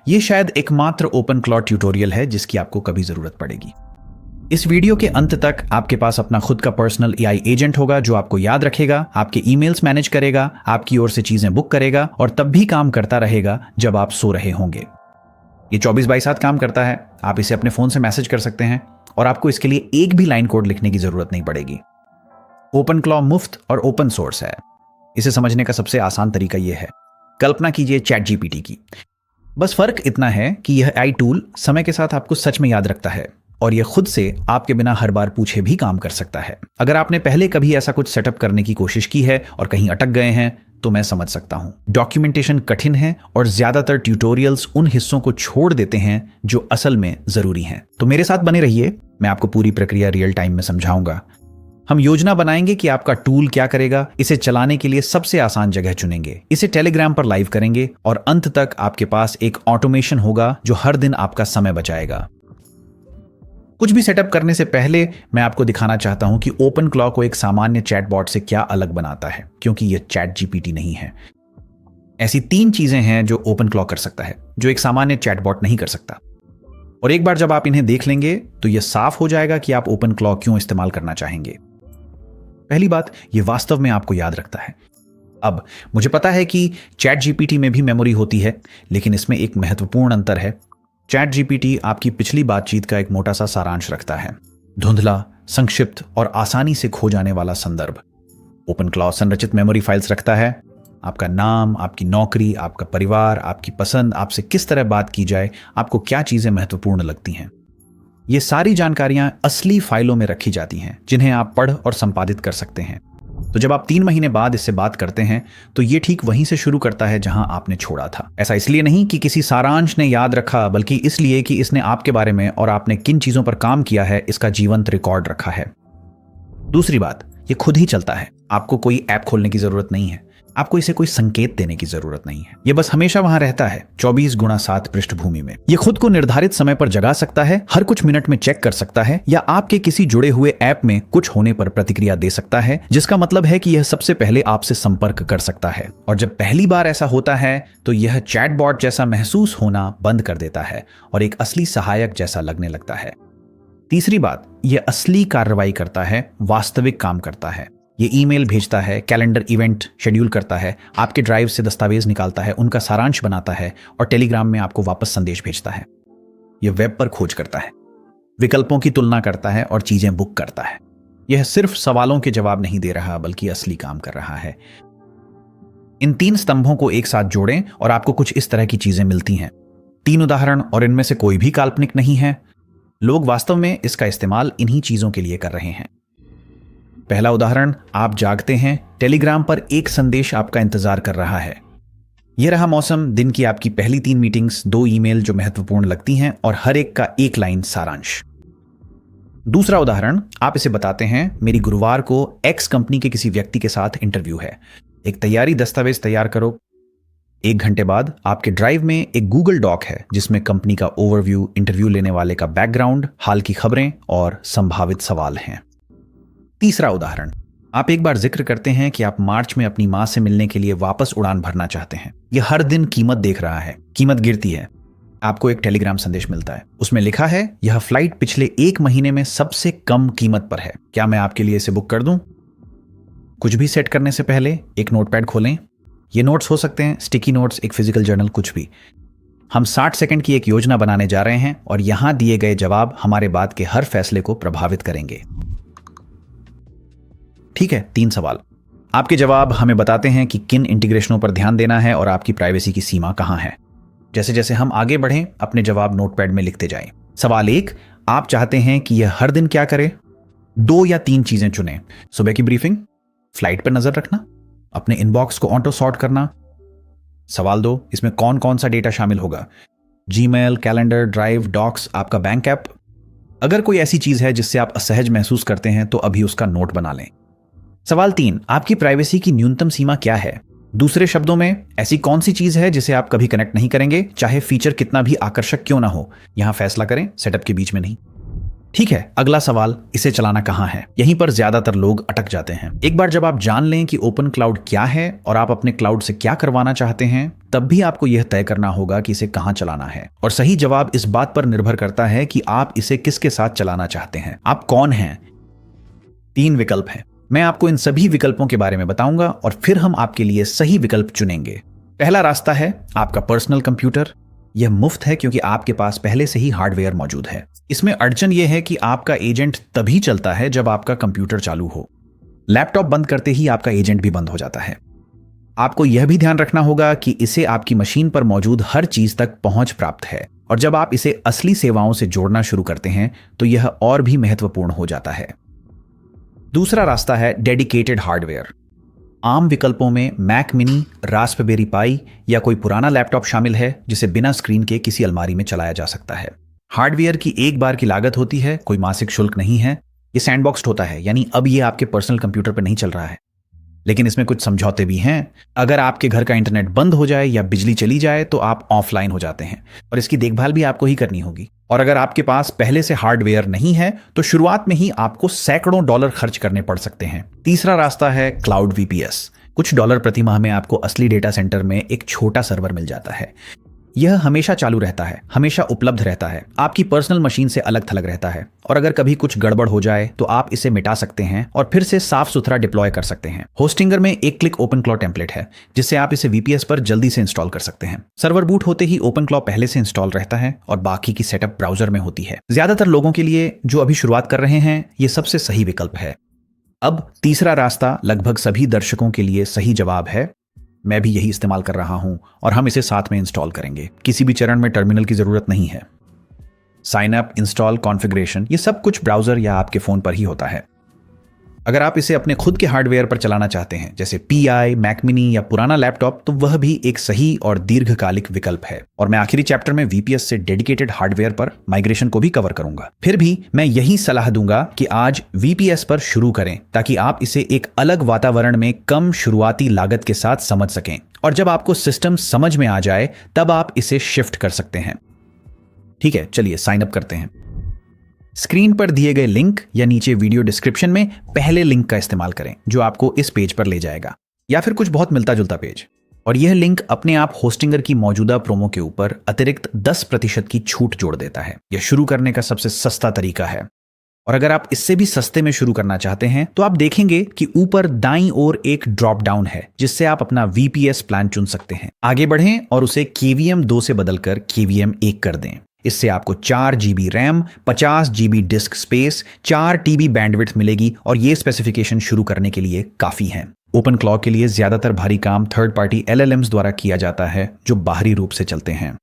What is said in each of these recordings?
ये शायद एकमात्र OpenClaw ट्यूटोरियल है जिसकी आपको कभी जरूरत पड़ेगी। इस वीडियो के अंत तक आपके पास अपना खुद का पर्सनल AI एजेंट होगा जो आपको याद रखेगा, आपके ईमेल्स मैनेज करेगा, आपकी ओर से चीजें बुक करेगा और तब भी काम करता रहेगा जब आप सो रहे होंगे। ये 24/7 काम करता है। आप इसे अपने फोन से मैसेज कर सकते हैं और आपको इसके लिए एक भी लाइन कोड लिखने की जरूरत नहीं पड़ेगी। OpenClaw मुफ्त और ओपन सोर्स है। इसे समझने का सबसे आसान तरीका यह है, कल्पना कीजिए ChatGPT की। बस फर्क इतना है कि यह AI टूल समय के साथ आपको सच में याद रखता है और यह खुद से आपके बिना हर बार पूछे भी काम कर सकता है। अगर आपने पहले कभी ऐसा कुछ सेटअप करने की कोशिश की है और कहीं अटक गए हैं तो मैं समझ सकता हूं। डॉक्यूमेंटेशन कठिन है और ज्यादातर ट्यूटोरियल्स उन हिस्सों को छोड़ देते हैं जो असल में जरूरी हैं। तो मेरे साथ बने रहिए, मैं आपको पूरी प्रक्रिया रियल टाइम में समझाऊंगा। हम योजना बनाएंगे कि आपका टूल क्या करेगा, इसे चलाने के लिए सबसे आसान जगह चुनेंगे, इसे टेलीग्राम पर लाइव करेंगे और अंत तक आपके पास एक ऑटोमेशन होगा जो हर दिन आपका समय बचाएगा। कुछ भी सेटअप करने से पहले मैं आपको दिखाना चाहता हूं कि OpenClaw को एक सामान्य चैटबॉट से क्या अलग बनाता है, क्योंकि यह ChatGPT नहीं है। ऐसी 3 चीजें हैं जो OpenClaw कर सकता है जो एक सामान्य चैटबॉट नहीं कर सकता। और एक बार जब आप इन्हें देख लेंगे तो यह साफ हो जाएगा कि आप OpenClaw क्यों इस्तेमाल करना चाहेंगे। पहली बात, यह वास्तव में आपको याद रखता है। अब मुझे पता है कि ChatGPT में भी मेमोरी होती है, लेकिन इसमें एक महत्वपूर्ण अंतर है। ChatGPT आपकी पिछली बातचीत का एक मोटा सा सारांश रखता है, धुंधला, संक्षिप्त और आसानी से खो जाने वाला संदर्भ। OpenClaw संरचित मेमोरी फाइल्स रखता है। आपका नाम, आपकी नौकरी, आपका परिवार, आपकी पसंद, आपसे किस तरह बात की जाए, आपको क्या चीजें महत्वपूर्ण लगती हैं, ये सारी जानकारियां असली फाइलों में रखी जाती हैं जिन्हें आप पढ़ और संपादित कर सकते हैं। तो जब आप 3 महीने बाद इससे बात करते हैं तो ये ठीक वहीं से शुरू करता है जहां आपने छोड़ा था। ऐसा इसलिए नहीं कि किसी सारांश ने याद रखा, बल्कि इसलिए कि इसने आपके बारे में और आपने किन चीजों पर काम किया है इसका जीवंत रिकॉर्ड रखा है। दूसरी बात, ये खुद ही चलता है। आपको कोई ऐप खोलने की जरूरत नहीं है, आपको इसे कोई संकेत देने की जरूरत नहीं है। यह बस हमेशा वहां रहता है 24x7 पृष्ठभूमि में। यह खुद को निर्धारित समय पर जगा सकता है, हर कुछ मिनट में चेक कर सकता है या आपके किसी जुड़े हुए ऐप में कुछ होने पर प्रतिक्रिया दे सकता है, जिसका मतलब है कि यह सबसे पहले आपसे संपर्क कर सकता है। और जब पहली बार ऐसा होता है तो यह चैटबॉट जैसा महसूस होना बंद कर देता है और एक असली सहायक जैसा लगने लगता है। तीसरी बात, यह असली कार्रवाई करता है, वास्तविक काम करता है। ये ईमेल भेजता है, कैलेंडर इवेंट शेड्यूल करता है, आपके ड्राइव से दस्तावेज निकालता है, उनका सारांश बनाता है और टेलीग्राम में आपको वापस संदेश भेजता है। यह वेब पर खोज करता है, विकल्पों की तुलना करता है और चीजें बुक करता है। यह सिर्फ सवालों के जवाब नहीं दे रहा, बल्कि असली काम कर रहा है। इन 3 स्तंभों को एक साथ जोड़ें और आपको कुछ इस तरह की चीजें मिलती हैं। 3 उदाहरण और इनमें से कोई भी काल्पनिक नहीं है। लोग वास्तव में इसका इस्तेमाल इन्हीं चीजों के लिए कर रहे हैं। पहला उदाहरण, आप जागते हैं, टेलीग्राम पर एक संदेश आपका इंतजार कर रहा है। यह रहा मौसम, दिन की आपकी पहली 3 मीटिंग्स, 2 ईमेल जो महत्वपूर्ण लगती हैं और हर एक का 1 लाइन सारांश। दूसरा उदाहरण, आप इसे बताते हैं, मेरी गुरुवार को X कंपनी के किसी व्यक्ति के साथ इंटरव्यू है, एक तैयारी दस्तावेज तैयार करो। 1 घंटे बाद आपके ड्राइव में एक गूगल डॉक है जिसमें कंपनी का ओवरव्यू, इंटरव्यू लेने वाले का बैकग्राउंड, हाल की खबरें और संभावित सवाल हैं। तीसरा उदाहरण, आप एक बार जिक्र करते हैं कि आप मार्च में अपनी मां से मिलने के लिए वापस उड़ान भरना चाहते हैं। यह हर दिन कीमत देख रहा है, कीमत गिरती है। आपको एक टेलीग्राम संदेश मिलता है, उसमें लिखा है, यह फ्लाइट पिछले 1 महीने में सबसे कम कीमत पर है, क्या मैं आपके लिए इसे बुक कर दूं? कुछ भी सेट करने से पहले एक नोटपैड खोलें। ये नोट्स हो सकते हैं, स्टिकी नोट्स, एक फिजिकल जर्नल, कुछ भी। हम 60 सेकंड की एक योजना बनाने जा रहे हैं और यहां दिए गए जवाब हमारे बाद के हर फैसले को प्रभावित करेंगे। ठीक है, 3 सवाल। आपके जवाब हमें बताते हैं कि किन इंटीग्रेशनों पर ध्यान देना है और आपकी प्राइवेसी की सीमा कहां है। जैसे जैसे हम आगे बढ़ें, अपने जवाब नोटपैड में लिखते जाएं। सवाल 1, आप चाहते हैं कि यह हर दिन क्या करे? 2 या 3 चीजें चुनें। सुबह की ब्रीफिंग, फ्लाइट पर नजर रखना, अपने इनबॉक्स को ऑटो सॉर्ट करना। सवाल 2, इसमें कौन कौन सा डेटा शामिल होगा? जीमेल, कैलेंडर, ड्राइव, डॉक्स, आपका बैंक ऐप। अगर कोई ऐसी चीज है जिससे आप असहज महसूस करते हैं तो अभी उसका नोट बना लें। सवाल 3, आपकी प्राइवेसी की न्यूनतम सीमा क्या है? दूसरे शब्दों में, ऐसी कौन सी चीज है जिसे आप कभी कनेक्ट नहीं करेंगे, चाहे फीचर कितना भी आकर्षक क्यों ना हो? यहां फैसला करें, सेटअप के बीच में नहीं। ठीक है, अगला सवाल, इसे चलाना कहाँ है? यहीं पर ज्यादातर लोग अटक जाते हैं। एक बार जब आप जान लें कि ओपन क्लाउड क्या है और आप अपने क्लाउड से क्या करवाना चाहते हैं, तब भी आपको यह तय करना होगा कि इसे कहाँ चलाना है। और सही जवाब इस बात पर निर्भर करता है कि आप इसे किसके साथ चलाना चाहते हैं, आप कौन हैं। 3 विकल्प हैं, मैं आपको इन सभी विकल्पों के बारे में बताऊंगा और फिर हम आपके लिए सही विकल्प चुनेंगे। पहला रास्ता है आपका पर्सनल कंप्यूटर। यह मुफ्त है क्योंकि आपके पास पहले से ही हार्डवेयर मौजूद है। इसमें अड़चन यह है कि आपका एजेंट तभी चलता है जब आपका कंप्यूटर चालू हो। लैपटॉप बंद करते ही आपका एजेंट भी बंद हो जाता है। आपको यह भी ध्यान रखना होगा कि इसे आपकी मशीन पर मौजूद हर चीज तक पहुंच प्राप्त है, और जब आप इसे असली सेवाओं से जोड़ना शुरू करते हैं तो यह और भी महत्वपूर्ण हो जाता है। दूसरा रास्ता है डेडिकेटेड हार्डवेयर। आम विकल्पों में मैक मिनी, रास्पबेरी पाई या कोई पुराना लैपटॉप शामिल है जिसे बिना स्क्रीन के किसी अलमारी में चलाया जा सकता है। हार्डवेयर की एक बार की लागत होती है, कोई मासिक शुल्क नहीं है। ये सैंडबॉक्स्ड होता है, यानी अब ये आपके पर्सनल कंप्यूटर पर नहीं चल रहा है। लेकिन इसमें कुछ समझौते भी हैं। अगर आपके घर का इंटरनेट बंद हो जाए या बिजली चली जाए तो आप ऑफलाइन हो जाते हैं और इसकी देखभाल भी आपको ही करनी होगी। और अगर आपके पास पहले से हार्डवेयर नहीं है तो शुरुआत में ही आपको सैकड़ों डॉलर खर्च करने पड़ सकते हैं। तीसरा रास्ता है क्लाउड वीपीएस। कुछ डॉलर प्रति माह में आपको असली डेटा सेंटर में एक छोटा सर्वर मिल जाता है। यह हमेशा चालू रहता है, हमेशा उपलब्ध रहता है, आपकी पर्सनल मशीन से अलग थलग रहता है, और अगर कभी कुछ गड़बड़ हो जाए तो आप इसे मिटा सकते हैं और फिर से साफ सुथरा डिप्लॉय कर सकते हैं। होस्टिंगर में एक क्लिक ओपन क्लॉ टेम्पलेट है जिससे आप इसे वीपीएस पर जल्दी से इंस्टॉल कर सकते हैं। सर्वर बूट होते ही ओपन क्लॉ पहले से इंस्टॉल रहता है और बाकी की सेटअप ब्राउजर में होती है। ज्यादातर लोगों के लिए जो अभी शुरुआत कर रहे हैं ये सबसे सही विकल्प है। अब तीसरा रास्ता लगभग सभी दर्शकों के लिए सही जवाब है। मैं भी यही इस्तेमाल कर रहा हूं और हम इसे साथ में इंस्टॉल करेंगे। किसी भी चरण में टर्मिनल की जरूरत नहीं है। साइन अप, इंस्टॉल, कॉन्फ़िगरेशन, ये सब कुछ ब्राउजर या आपके फोन पर ही होता है। अगर आप इसे अपने खुद के हार्डवेयर पर चलाना चाहते हैं, जैसे पीआई, मैक मिनी या पुराना लैपटॉप, तो वह भी एक सही और दीर्घकालिक विकल्प है। और मैं आखिरी चैप्टर में वीपीएस से डेडिकेटेड हार्डवेयर पर माइग्रेशन को भी कवर करूंगा। फिर भी मैं यही सलाह दूंगा कि आज वीपीएस पर शुरू करें ताकि आप इसे एक अलग वातावरण में कम शुरुआती लागत के साथ समझ सकें, और जब आपको सिस्टम समझ में आ जाए तब आप इसे शिफ्ट कर सकते हैं। ठीक है, चलिए साइन अप करते हैं। स्क्रीन पर दिए गए लिंक या नीचे वीडियो डिस्क्रिप्शन में पहले लिंक का इस्तेमाल करें जो आपको इस पेज पर ले जाएगा, या फिर कुछ बहुत मिलता जुलता पेज। और यह लिंक अपने आप होस्टिंगर की मौजूदा प्रोमो के ऊपर अतिरिक्त 10% की छूट जोड़ देता है। यह शुरू करने का सबसे सस्ता तरीका है। और अगर आप इससे भी सस्ते में शुरू करना चाहते हैं तो आप देखेंगे कि ऊपर दाईं ओर एक ड्रॉप डाउन है जिससे आप अपना वीपीएस प्लान चुन सकते हैं। आगे बढ़ें और उसे KVM 2 से बदलकर KVM 1 कर दें। इससे आपको 4 GB RAM, 50 GB disc space, 4 TB bandwidth मिलेगी, और ये स्पेसिफिकेशन शुरू करने के लिए काफी है। ओपन क्लॉ के लिए ज्यादातर भारी काम थर्ड पार्टी LLMs द्वारा किया जाता है जो बाहरी रूप से चलते हैं।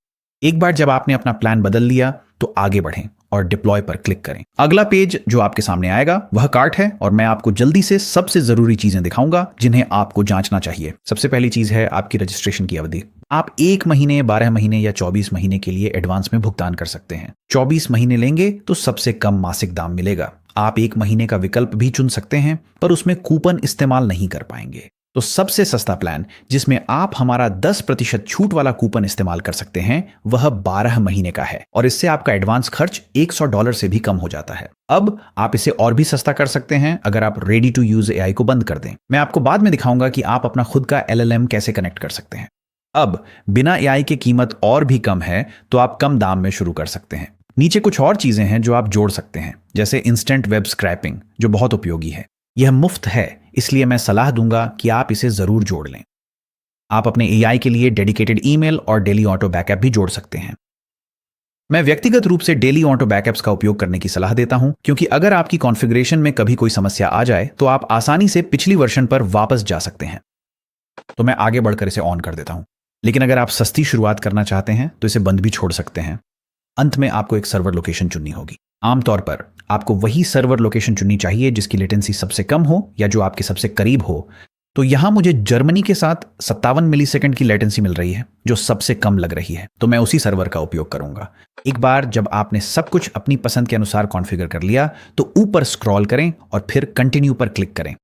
एक बार जब आपने अपना प्लान बदल लिया तो आगे बढ़ें और डिप्लॉय पर क्लिक करें। अगला पेज जो आपके सामने आएगा वह कार्ट है, और मैं आपको जल्दी से सबसे जरूरी चीजें दिखाऊंगा जिन्हें आपको जांचना चाहिए। सबसे पहली चीज है आपकी रजिस्ट्रेशन की अवधि। आप 1 महीने, 12 महीने या 24 महीने के लिए एडवांस में भुगतान कर सकते हैं। 24 महीने लेंगे तो सबसे कम मासिक दाम मिलेगा। आप 1 महीने का विकल्प भी चुन सकते हैं पर उसमें कूपन इस्तेमाल नहीं कर पाएंगे। तो सबसे सस्ता प्लान जिसमें आप हमारा 10% छूट वाला कूपन इस्तेमाल कर सकते हैं वह 12 महीने का है, और इससे आपका एडवांस खर्च $100 से भी कम हो जाता है। अब आप इसे और भी सस्ता कर सकते हैं अगर आप रेडी टू यूज AI को बंद कर दें। मैं आपको बाद में दिखाऊंगा कि आप अपना खुद का LLM कैसे कनेक्ट कर सकते हैं। अब बिना AI की कीमत और भी कम है तो आप कम दाम में शुरू कर सकते हैं। नीचे कुछ और चीजें हैं जो आप जोड़ सकते हैं, जैसे इंस्टेंट वेब स्क्रैपिंग जो बहुत उपयोगी है। यह मुफ्त है, इसलिए मैं सलाह दूंगा कि आप इसे जरूर जोड़ लें। आप अपने AI के लिए डेडिकेटेड ईमेल और डेली ऑटो बैकअप भी जोड़ सकते हैं। मैं व्यक्तिगत रूप से डेली ऑटो बैकअप्स का उपयोग करने की सलाह देता हूं, क्योंकि अगर आपकी कॉन्फ़िगरेशन में कभी कोई समस्या आ जाए तो आप आसानी से पिछली वर्जन पर वापस जा सकते हैं। तो मैं आगे बढ़कर इसे ऑन कर देता हूं। लेकिन अगर आप सस्ती शुरुआत करना चाहते हैं तो इसे बंद भी छोड़ सकते हैं। अंत में आपको एक सर्वर लोकेशन चुननी होगी। आमतौर पर आपको वही सर्वर लोकेशन चुननी चाहिए जिसकी लेटेंसी सबसे कम हो या जो आपके सबसे करीब हो। तो यहां मुझे जर्मनी के साथ 57 मिलीसेकंड की लेटेंसी मिल रही है जो सबसे कम लग रही है, तो मैं उसी सर्वर का उपयोग करूंगा। एक बार जब आपने सब कुछ अपनी पसंद के अनुसार कॉन्फ़िगर कर लिया तो ऊपर स्क्रॉल करें और फिर कंटिन्यू पर क्लिक करें।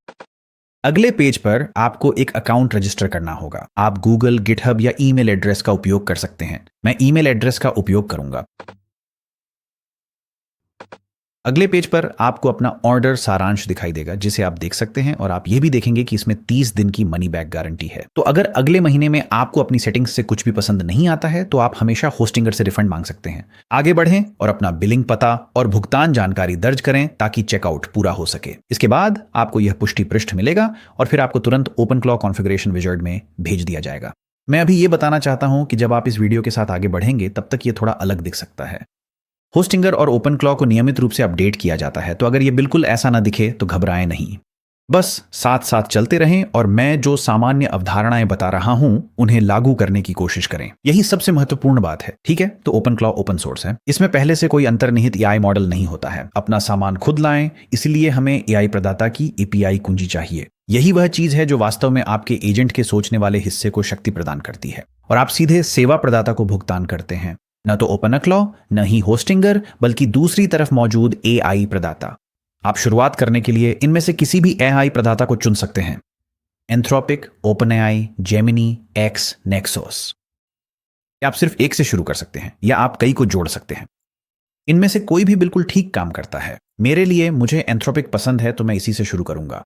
अगले पेज पर आपको एक अकाउंट रजिस्टर करना होगा। आप गूगल, गिटहब या ईमेल एड्रेस का उपयोग कर सकते हैं। मैं ईमेल एड्रेस का उपयोग करूंगा। अगले पेज पर आपको अपना ऑर्डर सारांश दिखाई देगा जिसे आप देख सकते हैं, और आप ये भी देखेंगे कि इसमें 30 दिन की मनी बैक गारंटी है। तो अगर अगले महीने में आपको अपनी सेटिंग्स से कुछ भी पसंद नहीं आता है तो आप हमेशा होस्टिंगर से रिफंड मांग सकते हैं। आगे बढ़ें और अपना बिलिंग पता और भुगतान जानकारी दर्ज करें ताकि चेकआउट पूरा हो सके। इसके बाद आपको यह पुष्टि पृष्ठ मिलेगा और फिर आपको तुरंत ओपनक्लॉ कॉन्फ़िगरेशन विजार्ड में भेज दिया जाएगा। मैं अभी ये बताना चाहता हूं कि जब आप इस वीडियो के साथ आगे बढ़ेंगे तब तक ये थोड़ा अलग दिख सकता है। होस्टिंगर और ओपनक्लॉ को नियमित रूप से अपडेट किया जाता है, तो अगर ये बिल्कुल ऐसा ना दिखे तो घबराएं नहीं, बस साथ साथ चलते रहें और मैं जो सामान्य अवधारणाएं बता रहा हूं उन्हें लागू करने की कोशिश करें। यही सबसे महत्वपूर्ण बात है, ठीक है? तो ओपनक्लॉ ओपन सोर्स है, इसमें पहले से कोई अंतर्निहित एआई मॉडल नहीं होता है। अपना सामान खुद लाएं, इसलिए हमें एआई प्रदाता की एपीआई कुंजी चाहिए। यही वह चीज है जो वास्तव में आपके एजेंट के सोचने वाले हिस्से को शक्ति प्रदान करती है, और आप सीधे सेवा प्रदाता को भुगतान करते हैं, न तो ओपनक्लॉ न ही होस्टिंगर, बल्कि दूसरी तरफ मौजूद एआई प्रदाता। आप शुरुआत करने के लिए इनमें से किसी भी एआई प्रदाता को चुन सकते हैं: एंथ्रोपिक, ओपनएआई, जेमिनी, एक्स, नेक्सोस। आप सिर्फ एक से शुरू कर सकते हैं या आप कई को जोड़ सकते हैं। इनमें से कोई भी बिल्कुल ठीक काम करता है। मेरे लिए मुझे एंथ्रोपिक पसंद है तो मैं इसी से शुरू करूंगा।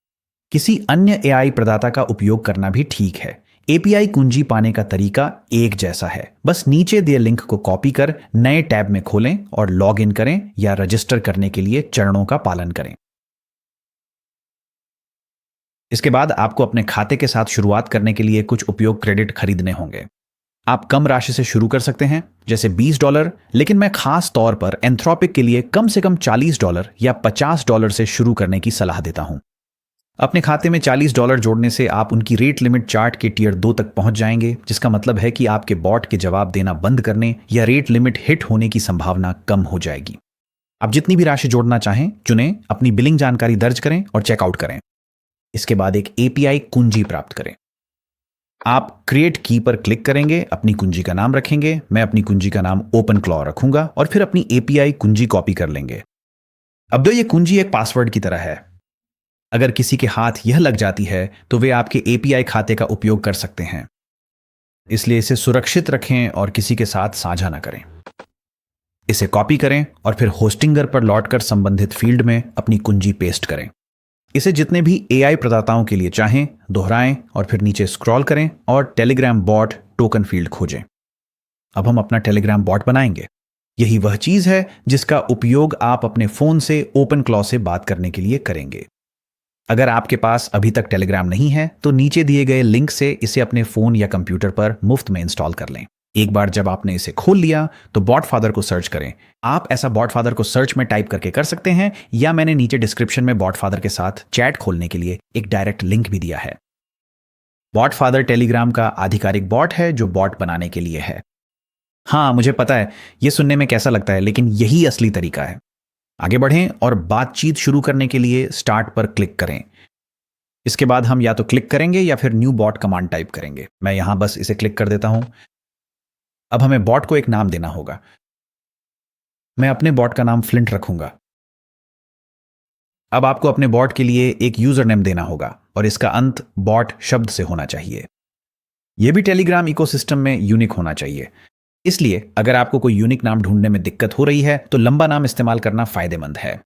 किसी अन्य एआई प्रदाता का उपयोग करना भी ठीक है। एपीआई कुंजी पाने का तरीका एक जैसा है, बस नीचे दिए लिंक को कॉपी कर नए टैब में खोलें और लॉग इन करें या रजिस्टर करने के लिए चरणों का पालन करें। इसके बाद आपको अपने खाते के साथ शुरुआत करने के लिए कुछ उपयोग क्रेडिट खरीदने होंगे। आप कम राशि से शुरू कर सकते हैं, जैसे $20, लेकिन मैं खास तौर पर एंथ्रोपिक के लिए कम से कम $40 या $50 से शुरू करने की सलाह देता हूं। अपने खाते में $40 जोड़ने से आप उनकी रेट लिमिट चार्ट के टियर 2 तक पहुंच जाएंगे, जिसका मतलब है कि आपके बॉट के जवाब देना बंद करने या रेट लिमिट हिट होने की संभावना कम हो जाएगी। आप जितनी भी राशि जोड़ना चाहें चुनें, अपनी बिलिंग जानकारी दर्ज करें और चेकआउट करें। इसके बाद एक एपीआई कुंजी प्राप्त करें। आप क्रिएट की पर क्लिक करेंगे, अपनी कुंजी का नाम रखेंगे। मैं अपनी कुंजी का नाम ओपनक्लॉ रखूंगा और फिर अपनी एपीआई कुंजी कॉपी कर लेंगे। अब तो ये कुंजी एक पासवर्ड की तरह है। अगर किसी के हाथ यह लग जाती है तो वे आपके एपीआई खाते का उपयोग कर सकते हैं, इसलिए इसे सुरक्षित रखें और किसी के साथ साझा न करें। इसे कॉपी करें और फिर होस्टिंगर पर लौटकर संबंधित फील्ड में अपनी कुंजी पेस्ट करें। इसे जितने भी एआई प्रदाताओं के लिए चाहें दोहराएं और फिर नीचे स्क्रॉल करें और टेलीग्राम बॉट टोकन फील्ड खोजें। अब हम अपना टेलीग्राम बॉट बनाएंगे। यही वह चीज है जिसका उपयोग आप अपने फोन से ओपनक्लॉ से बात करने के लिए करेंगे। अगर आपके पास अभी तक टेलीग्राम नहीं है तो नीचे दिए गए लिंक से इसे अपने फोन या कंप्यूटर पर मुफ्त में इंस्टॉल कर लें। एक बार जब आपने इसे खोल लिया तो बॉटफादर को सर्च करें। आप ऐसा बॉटफादर को सर्च में टाइप करके कर सकते हैं, या मैंने नीचे डिस्क्रिप्शन में बॉटफादर के साथ चैट खोलने के लिए एक डायरेक्ट लिंक भी दिया है। बॉटफादर टेलीग्राम का आधिकारिक बॉट है जो बॉट बनाने के लिए है। हाँ, मुझे पता है यह सुनने में कैसा लगता है, लेकिन यही असली तरीका है। आगे बढ़ें और बातचीत शुरू करने के लिए स्टार्ट पर क्लिक करें। इसके बाद हम या तो क्लिक करेंगे या फिर न्यू बॉट कमांड टाइप करेंगे। मैं यहां बस इसे क्लिक कर देता हूं। अब हमें बॉट को एक नाम देना होगा। मैं अपने बॉट का नाम फ्लिंट रखूंगा। अब आपको अपने बॉट के लिए एक यूजर नेम देना होगा और इसका अंत बॉट शब्द से होना चाहिए। यह भी टेलीग्राम इकोसिस्टम में यूनिक होना चाहिए, इसलिए अगर आपको कोई यूनिक नाम ढूंढने में दिक्कत हो रही है तो लंबा नाम इस्तेमाल करना फायदेमंद है।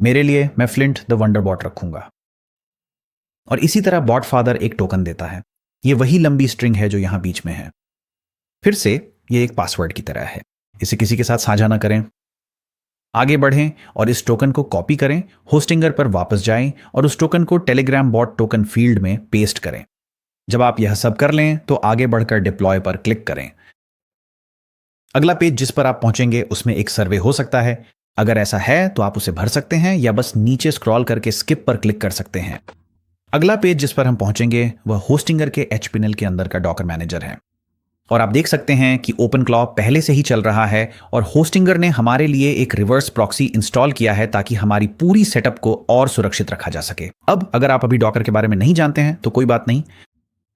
मेरे लिए मैं फ्लिंट द वंडर बॉट रखूंगा। और इसी तरह बॉट फादर एक टोकन देता है। यह वही लंबी स्ट्रिंग है जो यहां बीच में है। फिर से यह एक पासवर्ड की तरह है। इसे किसी के साथ साझा ना करें। आगे बढ़ें और इस टोकन को कॉपी करें, होस्टिंगर पर वापस जाएं और उस टोकन को टेलीग्राम बॉट टोकन फील्ड में पेस्ट करें। जब आप यह सब कर लें तो आगे बढ़कर डिप्लॉय पर क्लिक करें। अगला पेज जिस पर आप पहुंचेंगे उसमें एक सर्वे हो सकता है। अगर ऐसा है तो आप उसे भर सकते हैं या बस नीचे स्क्रॉल करके स्किप पर क्लिक कर सकते हैं। अगला पेज जिस पर हम पहुंचेंगे वह होस्टिंगर के एचपीएनएल के अंदर का डॉकर मैनेजर है, और आप देख सकते हैं कि ओपनक्लॉ पहले से ही चल रहा है और होस्टिंगर ने हमारे लिए एक रिवर्स प्रॉक्सी इंस्टॉल किया है ताकि हमारी पूरी सेटअप को और सुरक्षित रखा जा सके। अब अगर आप अभी डॉकर के बारे में नहीं जानते हैं तो कोई बात नहीं।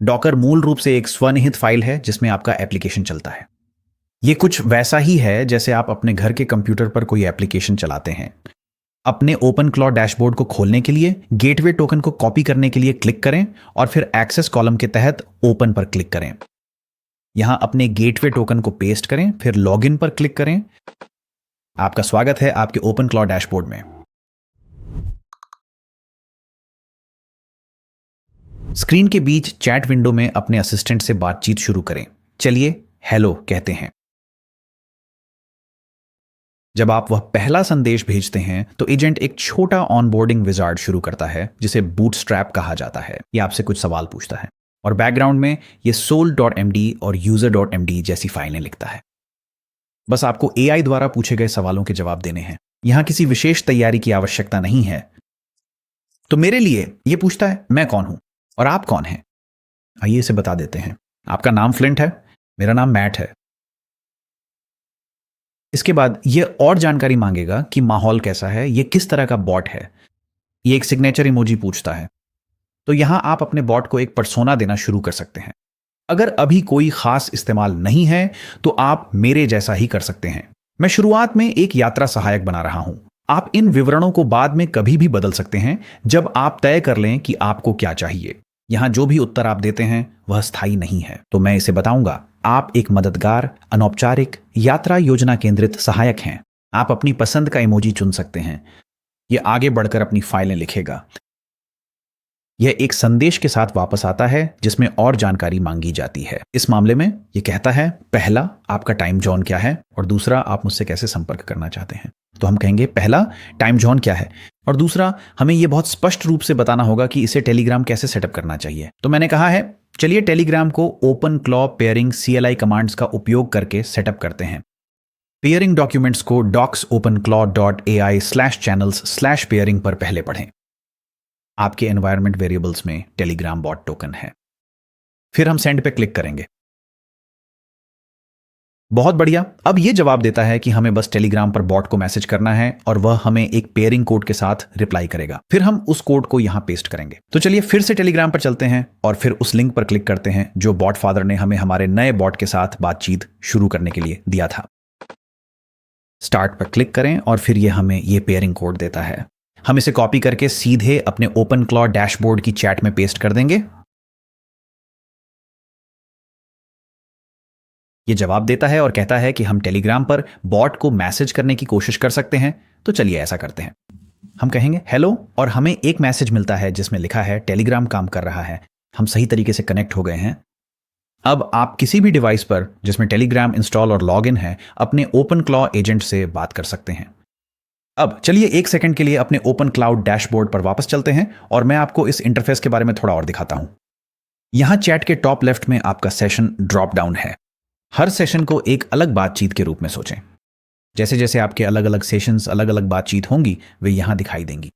डॉकर मूल रूप से एक स्वनिहित फाइल है जिसमें आपका एप्लीकेशन चलता है। यह कुछ वैसा ही है जैसे आप अपने घर के कंप्यूटर पर कोई एप्लीकेशन चलाते हैं। अपने ओपनक्लॉ डैशबोर्ड को खोलने के लिए गेटवे टोकन को कॉपी करने के लिए क्लिक करें और फिर एक्सेस कॉलम के तहत ओपन पर क्लिक करें। यहां अपने गेटवे टोकन को पेस्ट करें, फिर लॉगिन पर क्लिक करें आपका स्वागत है आपके ओपन क्लॉ डैशबोर्ड में। स्क्रीन के बीच चैट विंडो में अपने असिस्टेंट से बातचीत शुरू करें। चलिए हेलो कहते हैं। जब आप वह पहला संदेश भेजते हैं तो एजेंट एक छोटा ऑनबोर्डिंग विजार्ड शुरू करता है जिसे बूटस्ट्रैप कहा जाता है। यह आपसे कुछ सवाल पूछता है और बैकग्राउंड में ये soul.md और user.md जैसी फाइलें लिखता है। बस आपको AI द्वारा पूछे गए सवालों के जवाब देने हैं। यहां किसी विशेष तैयारी की आवश्यकता नहीं है। तो मेरे लिए यह पूछता है मैं कौन हूं और आप कौन हैं। आइए इसे बता देते हैं। आपका नाम फ्लिंट है, मेरा नाम मैट है। इसके बाद यह और जानकारी मांगेगा कि माहौल कैसा है, यह किस तरह का बॉट है। यह एक सिग्नेचर इमोजी पूछता है। तो यहां आप अपने बॉट को एक पर्सोना देना शुरू कर सकते हैं। अगर अभी कोई खास इस्तेमाल नहीं है तो आप मेरे जैसा ही कर सकते हैं। मैं शुरुआत में एक यात्रा सहायक बना रहा हूं। आप इन विवरणों को बाद में कभी भी बदल सकते हैं जब आप तय कर लें कि आपको क्या चाहिए। यहां जो भी उत्तर आप देते हैं वह स्थायी नहीं है। तो मैं इसे बताऊंगा, आप एक मददगार, अनौपचारिक, यात्रा योजना केंद्रित सहायक हैं। आप अपनी पसंद का इमोजी चुन सकते हैं। यह आगे बढ़कर अपनी फाइलें लिखेगा। यह एक संदेश के साथ वापस आता है जिसमें और जानकारी मांगी जाती है। इस मामले में यह कहता है, पहला, आपका टाइम जोन क्या है, और दूसरा, आप मुझसे कैसे संपर्क करना चाहते हैं। तो हम कहेंगे पहला, टाइम जोन क्या है, और दूसरा, हमें यह बहुत स्पष्ट रूप से बताना होगा कि इसे टेलीग्राम कैसे सेटअप करना चाहिए। तो मैंने कहा है, चलिए टेलीग्राम को open claw pairing CLI commands का उपयोग करके सेटअप करते हैं। पेयरिंग डॉक्यूमेंट्स को docsopenclaw.ai/channels/peering पर पहले पढ़ें। आपके एनवायरनमेंट वेरिएबल्स में टेलीग्राम बॉट टोकन है। फिर हम सेंड पे क्लिक करेंगे। बहुत बढ़िया। अब यह जवाब देता है कि हमें बस टेलीग्राम पर बॉट को मैसेज करना है और वह हमें एक पेयरिंग कोड के साथ रिप्लाई करेगा। फिर हम उस कोड को यहां पेस्ट करेंगे। तो चलिए फिर से टेलीग्राम पर चलते हैं और फिर उस लिंक पर क्लिक करते हैं जो बॉट फादर ने हमें हमारे नए बॉट के साथ बातचीत शुरू करने के लिए दिया था। स्टार्ट पर क्लिक करें और फिर यह हमें यह पेयरिंग कोड देता है। हम इसे कॉपी करके सीधे अपने ओपन क्लॉ डैशबोर्ड की चैट में पेस्ट कर देंगे। यह जवाब देता है और कहता है कि हम टेलीग्राम पर बॉट को मैसेज करने की कोशिश कर सकते हैं। तो चलिए ऐसा करते हैं। हम कहेंगे हेलो और हमें एक मैसेज मिलता है जिसमें लिखा है टेलीग्राम काम कर रहा है। हम सही तरीके से कनेक्ट हो गए हैं। अब आप किसी भी डिवाइस पर जिसमें टेलीग्राम इंस्टॉल और लॉग इन है अपने ओपन क्लॉ एजेंट से बात कर सकते हैं। अब चलिए एक सेकंड के लिए अपने ओपन क्लाउड डैशबोर्ड पर वापस चलते हैं और मैं आपको इस इंटरफेस के बारे में थोड़ा और दिखाता हूं। यहां चैट के टॉप लेफ्ट में आपका सेशन ड्रॉप डाउन है। हर सेशन को एक अलग बातचीत के रूप में सोचें। जैसे जैसे आपके अलग अलग सेशंस अलग अलग बातचीत होंगी वे यहां दिखाई देंगी।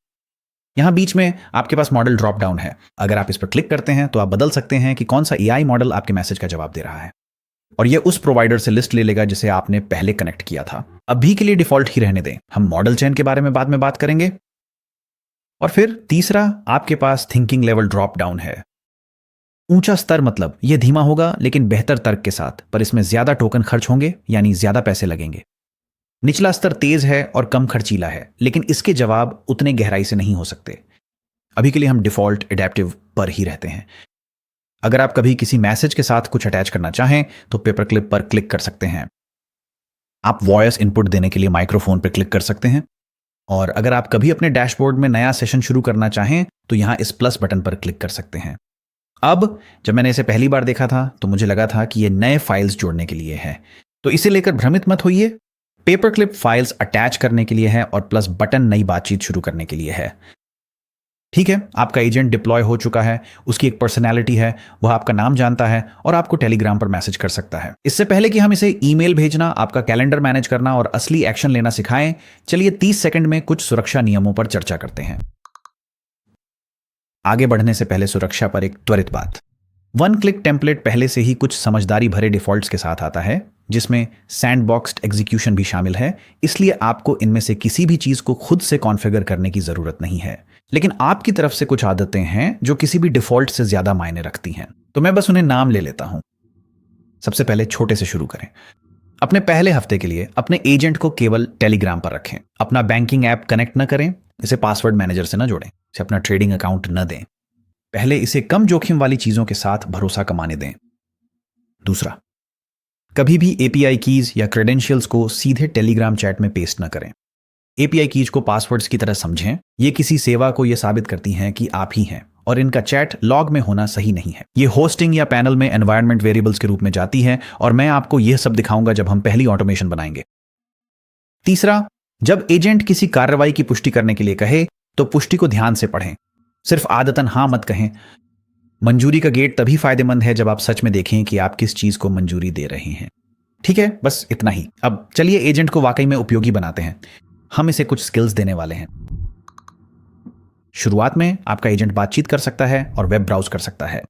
यहां बीच में आपके पास मॉडल ड्रॉप डाउन है। अगर आप इस पर क्लिक करते हैं तो आप बदल सकते हैं कि कौन सा AI मॉडल आपके मैसेज का जवाब दे रहा है और यह उस प्रोवाइडर से लिस्ट ले लेगा जिसे आपने पहले कनेक्ट किया था। अभी के लिए डिफॉल्ट ही रहने दें। हम मॉडल चयन के बारे में बाद में बात करेंगे। और फिर तीसरा, आपके पास थिंकिंग लेवल ड्रॉप डाउन है। ऊंचा स्तर मतलब यह धीमा होगा लेकिन बेहतर तर्क के साथ, पर इसमें ज्यादा टोकन खर्च होंगे यानी ज्यादा पैसे लगेंगे। निचला स्तर तेज है और कम खर्चीला है लेकिन इसके जवाब उतने गहराई से नहीं हो सकते। अभी के लिए हम डिफॉल्ट एडेप्टिव पर ही रहते हैं। अगर आप कभी किसी मैसेज के साथ कुछ अटैच करना चाहें तो पेपर क्लिप पर क्लिक कर सकते हैं। आप वॉइस इनपुट देने के लिए माइक्रोफोन पर क्लिक कर सकते हैं। और अगर आप कभी अपने डैशबोर्ड में नया सेशन शुरू करना चाहें तो यहां इस प्लस बटन पर क्लिक कर सकते हैं। अब जब मैंने इसे पहली बार देखा था तो मुझे लगा था कि यह नए फाइल्स जोड़ने के लिए है, तो इसे लेकर भ्रमित मत होइए। पेपर क्लिप फाइल्स अटैच करने के लिए है और प्लस बटन नई बातचीत शुरू करने के लिए है। ठीक है, आपका एजेंट डिप्लॉय हो चुका है, उसकी एक पर्सनैलिटी है, वह आपका नाम जानता है और आपको टेलीग्राम पर मैसेज कर सकता है। इससे पहले कि हम इसे ईमेल भेजना, आपका कैलेंडर मैनेज करना और असली एक्शन लेना सिखाएं, चलिए 30 सेकंड में कुछ सुरक्षा नियमों पर चर्चा करते हैं। आगे बढ़ने से पहले सुरक्षा पर एक त्वरित बात। वन क्लिक टेम्पलेट पहले से ही कुछ समझदारी भरे डिफॉल्ट्स के साथ आता है जिसमें सैंडबॉक्स्ड एग्जीक्यूशन भी शामिल है, इसलिए आपको इनमें से किसी भी चीज को खुद से कॉन्फ़िगर करने की जरूरत नहीं है। लेकिन आपकी तरफ से कुछ आदतें हैं जो किसी भी डिफॉल्ट से ज्यादा मायने रखती हैं, तो मैं बस उन्हें नाम ले लेता हूं। सबसे पहले छोटे से शुरू करें। अपने पहले हफ्ते के लिए अपने एजेंट को केवल टेलीग्राम पर रखें। अपना बैंकिंग ऐप कनेक्ट न करें, इसे पासवर्ड मैनेजर से न जोड़ें, इसे अपना ट्रेडिंग अकाउंट न दें। पहले इसे कम जोखिम वाली चीजों के साथ भरोसा कमाने दें। दूसरा, कभी भी एपीआई कीज या क्रेडेंशियल्स को सीधे टेलीग्राम चैट में पेस्ट न करें। एपीआई कीज को पासवर्ड्स की तरह समझें। ये किसी सेवा को यह साबित करती हैं कि आप ही हैं और इनका चैट लॉग में होना सही नहीं है। ये होस्टिंग या पैनल में एनवायरनमेंट वेरिएबल्स के रूप में जाती है और मैं आपको यह सब दिखाऊंगा जब हम पहली ऑटोमेशन बनाएंगे। तीसरा, जब एजेंट किसी कार्रवाई की पुष्टि करने के लिए कहे तो पुष्टि को ध्यान से पढ़ें। सिर्फ आदतन हां मत कहें। मंजूरी का गेट तभी फायदेमंद है जब आप सच में देखें कि आप किस चीज को मंजूरी दे रहे हैं। ठीक है, बस इतना ही। अब चलिए एजेंट को वाकई में उपयोगी बनाते हैं। हम इसे कुछ स्किल्स देने वाले हैं। शुरुआत में आपका एजेंट बातचीत कर सकता है और वेब ब्राउज कर सकता है।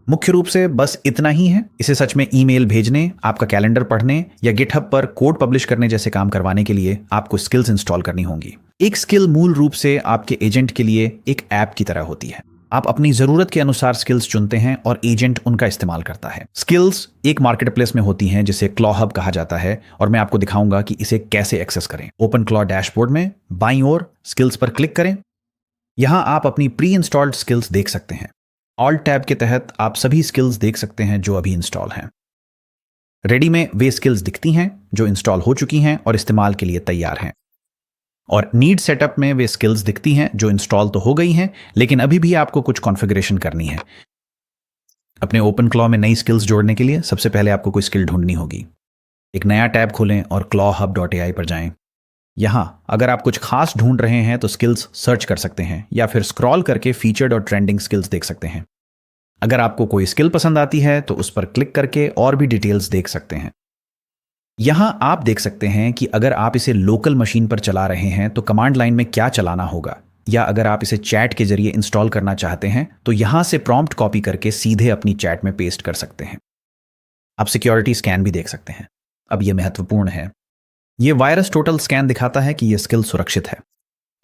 मुख्य रूप से बस इतना ही है। इसे सच में ईमेल भेजने, आपका कैलेंडर पढ़ने या गिटहब पर कोड पब्लिश करने जैसे काम करवाने के लिए आपको स्किल्स इंस्टॉल करनी होंगी। एक स्किल मूल रूप से आपके एजेंट के लिए एक ऐप की तरह होती है। आप अपनी जरूरत के अनुसार स्किल्स चुनते हैं और एजेंट उनका इस्तेमाल करता है। स्किल्स एक मार्केटप्लेस में होती हैं जिसे क्लॉ हब कहा जाता है और मैं आपको दिखाऊंगा कि इसे कैसे एक्सेस करें। ओपन क्लॉ डैशबोर्ड में बाईं ओर स्किल्स पर क्लिक करें। यहां आप अपनी प्री इंस्टॉल्ड स्किल्स देख सकते हैं। ऑल्ट टैब के तहत आप सभी स्किल्स देख सकते हैं जो अभी इंस्टॉल हैं। रेडी में वे स्किल्स दिखती हैं जो इंस्टॉल हो चुकी हैं और इस्तेमाल के लिए तैयार हैं। और नीड सेटअप में वे स्किल्स दिखती हैं जो इंस्टॉल तो हो गई हैं लेकिन अभी भी आपको कुछ कॉन्फ़िगरेशन करनी है। अपने ओपन क्लॉ में नई स्किल्स जोड़ने के लिए सबसे पहले आपको कोई स्किल ढूंढनी होगी। एक नया टैब खोलें और clawhub.ai पर जाएं। यहां अगर आप कुछ खास ढूंढ रहे हैं तो स्किल्स सर्च कर सकते हैं या फिर स्क्रॉल करके फीचर्ड और ट्रेंडिंग स्किल्स देख सकते हैं। अगर आपको कोई स्किल पसंद आती है तो उस पर क्लिक करके और भी डिटेल्स देख सकते हैं। यहां आप देख सकते हैं कि अगर आप इसे लोकल मशीन पर चला रहे हैं तो कमांड लाइन में क्या चलाना होगा, या अगर आप इसे चैट के जरिए इंस्टॉल करना चाहते हैं तो यहां से प्रॉम्प्ट कॉपी करके सीधे अपनी चैट में पेस्ट कर सकते हैं। आप सिक्योरिटी स्कैन भी देख सकते हैं। अब यह महत्वपूर्ण है। यह वायरस टोटल स्कैन दिखाता है कि यह स्किल सुरक्षित है,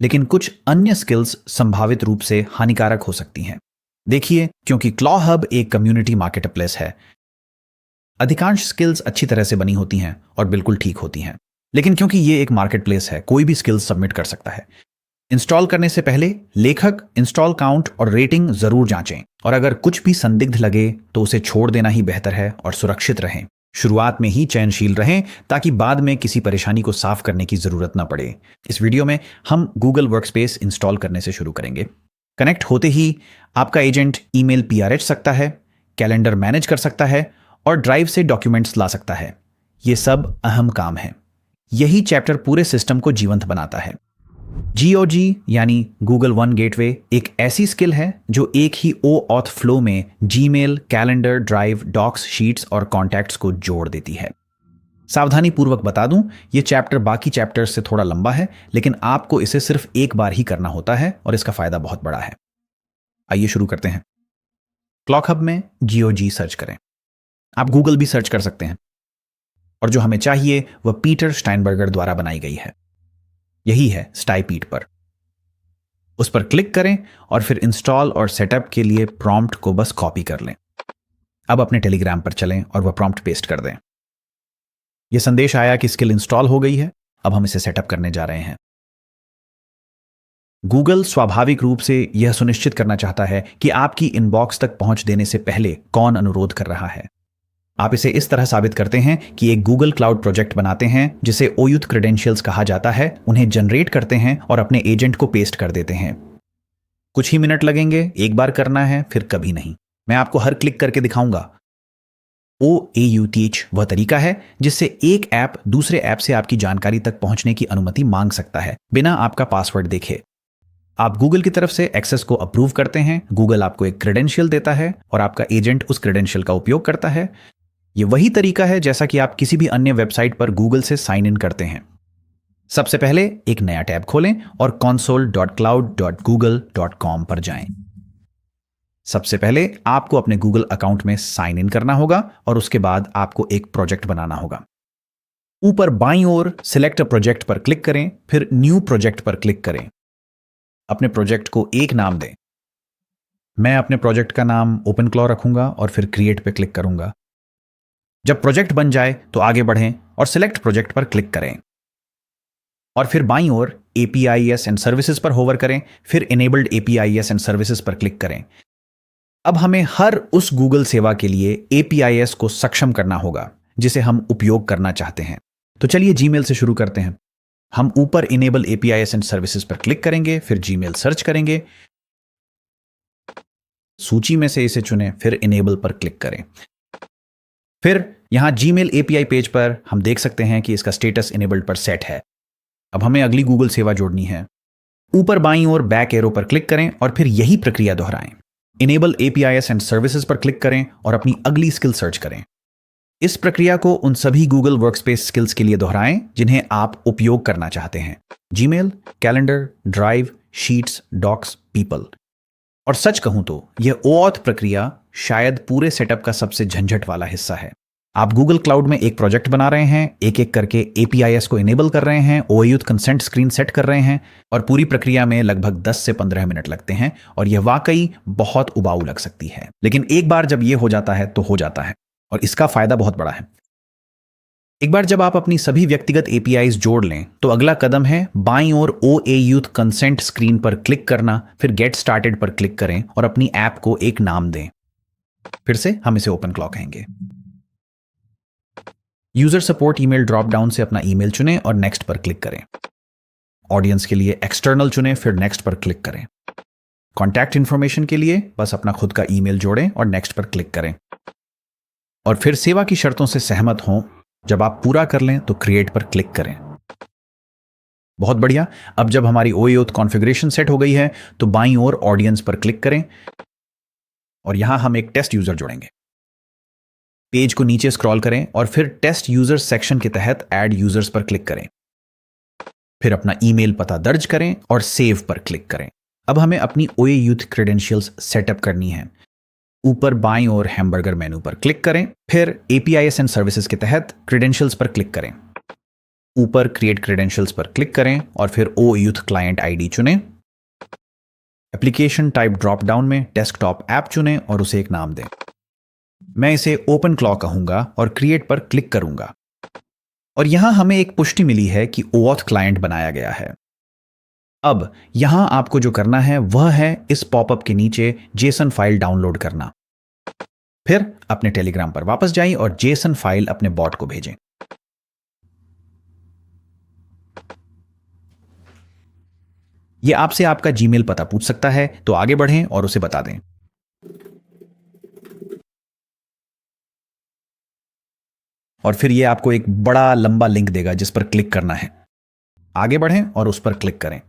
लेकिन कुछ अन्य स्किल्स संभावित रूप से हानिकारक हो सकती हैं। देखिए, क्योंकि क्लॉ हब एक कम्युनिटी मार्केटप्लेस है, अधिकांश स्किल्स अच्छी तरह से बनी होती हैं और बिल्कुल ठीक होती हैं, लेकिन क्योंकि ये एक मार्केटप्लेस है, कोई भी स्किल्स सबमिट कर सकता है। इंस्टॉल करने से पहले लेखक, इंस्टॉल काउंट और रेटिंग जरूर जांचें, और अगर कुछ भी संदिग्ध लगे तो उसे छोड़ देना ही बेहतर है और सुरक्षित रहें। शुरुआत में ही चयनशील रहें ताकि बाद में किसी परेशानी को साफ करने की जरूरत ना पड़े। इस वीडियो में हम गूगल वर्कस्पेस इंस्टॉल करने से शुरू करेंगे। कनेक्ट होते ही आपका एजेंट ईमेल PRH सकता है, कैलेंडर मैनेज कर सकता है और ड्राइव से डॉक्यूमेंट्स ला सकता है। ये सब अहम काम है। यही चैप्टर पूरे सिस्टम को जीवंत बनाता है। GOG यानी गूगल वन गेटवे एक ऐसी स्किल है जो एक ही OAuth फ्लो में Gmail, calendar, drive, docs, sheets और कॉन्टैक्ट्स को जोड़ देती है। सावधानी पूर्वक बता दूं, यह चैप्टर बाकी चैप्टर्स से थोड़ा लंबा है, लेकिन आपको इसे सिर्फ एक बार ही करना होता है और इसका फायदा बहुत बड़ा है। आइए शुरू करते हैं। क्लॉक हब में GOG सर्च करें। आप गूगल भी सर्च कर सकते हैं, और जो हमें चाहिए वह पीटर स्टाइनबर्गर द्वारा बनाई गई है। यही है स्टाइपीट पर। उस पर क्लिक करें और फिर इंस्टॉल और सेटअप के लिए प्रॉम्प्ट को बस कॉपी कर लें। अब अपने टेलीग्राम पर चलें और वह प्रॉम्प्ट पेस्ट कर दें। यह संदेश आया कि स्किल इंस्टॉल हो गई है। अब हम इसे सेटअप करने जा रहे हैं। गूगल स्वाभाविक रूप से यह सुनिश्चित करना चाहता है कि आपकी इनबॉक्स तक पहुंच देने से पहले कौन अनुरोध कर रहा है। आप इसे इस तरह साबित करते हैं कि एक गूगल क्लाउड प्रोजेक्ट बनाते हैं जिसे OAuth क्रेडेंशियल्स कहा जाता है, उन्हें जनरेट करते हैं और अपने एजेंट को पेस्ट कर देते हैं। कुछ ही मिनट लगेंगे, एक बार करना है फिर कभी नहीं। मैं आपको हर क्लिक करके दिखाऊंगा। OAuth वह तरीका है जिससे एक ऐप दूसरे ऐप से आपकी जानकारी तक पहुंचने की अनुमति मांग सकता है बिना आपका पासवर्ड देखे। आप गूगल की तरफ से एक्सेस को अप्रूव करते हैं, गूगल आपको एक क्रेडेंशियल देता है और आपका एजेंट उस क्रेडेंशियल का उपयोग करता है। यह वही तरीका है जैसा कि आप किसी भी अन्य वेबसाइट पर गूगल से साइन इन करते हैं। सबसे पहले एक नया टैब खोलें और console.cloud.google.com पर जाएं। सबसे पहले आपको अपने गूगल अकाउंट में साइन इन करना होगा और उसके बाद आपको एक प्रोजेक्ट बनाना होगा। ऊपर बाईं ओर सिलेक्ट अ प्रोजेक्ट पर क्लिक करें, फिर न्यू प्रोजेक्ट पर क्लिक करें। अपने प्रोजेक्ट को एक नाम दें। मैं अपने प्रोजेक्ट का नाम ओपन क्लॉ रखूंगा और फिर क्रिएट पे क्लिक करूंगा। जब प्रोजेक्ट बन जाए तो आगे बढ़ें और सिलेक्ट प्रोजेक्ट पर क्लिक करें, और फिर बाईं ओर APIs एंड सर्विसेज पर होवर करें, फिर इनेबल्ड APIs एंड सर्विसेज पर क्लिक करें। अब हमें हर उस गूगल सेवा के लिए APIs को सक्षम करना होगा जिसे हम उपयोग करना चाहते हैं। तो चलिए जीमेल से शुरू करते हैं। हम ऊपर इनेबल एपीआईएस एंड सर्विसेज पर क्लिक करेंगे, फिर जीमेल सर्च करेंगे, सूची में से इसे चुनें, फिर इनेबल पर क्लिक करें। फिर यहां जीमेल एपीआई पेज पर हम देख सकते हैं कि इसका स्टेटस इनेबल्ड पर सेट है। अब हमें अगली गूगल सेवा जोड़नी है। ऊपर बाईं ओर बैक एरो पर क्लिक करें और फिर यही प्रक्रिया दोहराएं। इनेबल एपीआईएस एंड सर्विसेज पर क्लिक करें और अपनी अगली स्किल सर्च करें। इस प्रक्रिया को उन सभी गूगल वर्कस्पेस स्किल्स के लिए दोहराएं जिन्हें आप उपयोग करना चाहते हैं: Gmail, calendar, drive, sheets, docs, people. और सच कहूं तो यह OAuth प्रक्रिया शायद पूरे सेटअप का सबसे झंझट वाला हिस्सा है। आप गूगल क्लाउड में एक प्रोजेक्ट बना रहे हैं, एक एक करके एपीआईएस को इनेबल कर रहे हैं, OAuth कंसेंट स्क्रीन सेट कर रहे हैं, और पूरी प्रक्रिया में लगभग 10 से 15 मिनट लगते हैं। और यह वाकई बहुत उबाऊ लग सकती है, लेकिन एक बार जब यह हो जाता है तो हो जाता है, और इसका फायदा बहुत बड़ा है। एक बार जब आप अपनी सभी व्यक्तिगत एपीआईज जोड़ लें तो अगला कदम है बाईं ओर OAuth कंसेंट स्क्रीन पर क्लिक करना, फिर गेट स्टार्टेड पर क्लिक करें और अपनी ऐप को एक नाम दें। फिर से हम इसे OpenClaw कहेंगे। User support email drop down से अपना ईमेल चुनें और नेक्स्ट पर क्लिक करें। ऑडियंस के लिए एक्सटर्नल चुनें, फिर नेक्स्ट पर क्लिक करें। कॉन्टैक्ट इंफॉर्मेशन के लिए बस अपना खुद का ईमेल जोड़ें और नेक्स्ट पर क्लिक करें। और फिर सेवा की शर्तों से सहमत हों। जब आप पूरा कर लें तो क्रिएट पर क्लिक करें। बहुत बढ़िया। अब जब हमारी OAuth कॉन्फ़िगरेशन सेट हो गई है तो बाईं ओर ऑडियंस पर क्लिक करें और यहां हम एक टेस्ट यूजर जोड़ेंगे। पेज को नीचे स्क्रॉल करें और फिर टेस्ट यूजर सेक्शन के तहत ऐड यूजर्स पर क्लिक करें। फिर अपना ईमेल पता दर्ज करें और सेव पर क्लिक करें। अब हमें अपनी OAuth क्रेडेंशियल्स सेटअप करनी है। ऊपर बाईं ओर हैमबर्गर मेनू पर क्लिक करें, फिर एपीआईएस एंड सर्विसेज के तहत क्रेडेंशियल्स पर क्लिक करें। ऊपर क्रिएट क्रेडेंशियल्स पर क्लिक करें और फिर OAuth क्लाइंट आईडी चुनें। एप्लीकेशन टाइप ड्रॉप डाउन में डेस्कटॉप ऐप चुनें और उसे एक नाम दें। मैं इसे OpenClaw कहूंगा और क्रिएट पर क्लिक करूंगा। और यहां हमें एक पुष्टि मिली है कि OAuth क्लाइंट बनाया गया है। अब यहां आपको जो करना है वह है इस पॉपअप के नीचे JSON फाइल डाउनलोड करना। फिर अपने टेलीग्राम पर वापस जाइए और JSON फाइल अपने बॉट को भेजें। यह आपसे आपका जीमेल पता पूछ सकता है, तो आगे बढ़ें और उसे बता दें। और फिर यह आपको एक बड़ा लंबा लिंक देगा जिस पर क्लिक करना है। आगे बढ़ें और उस पर क्लिक करें।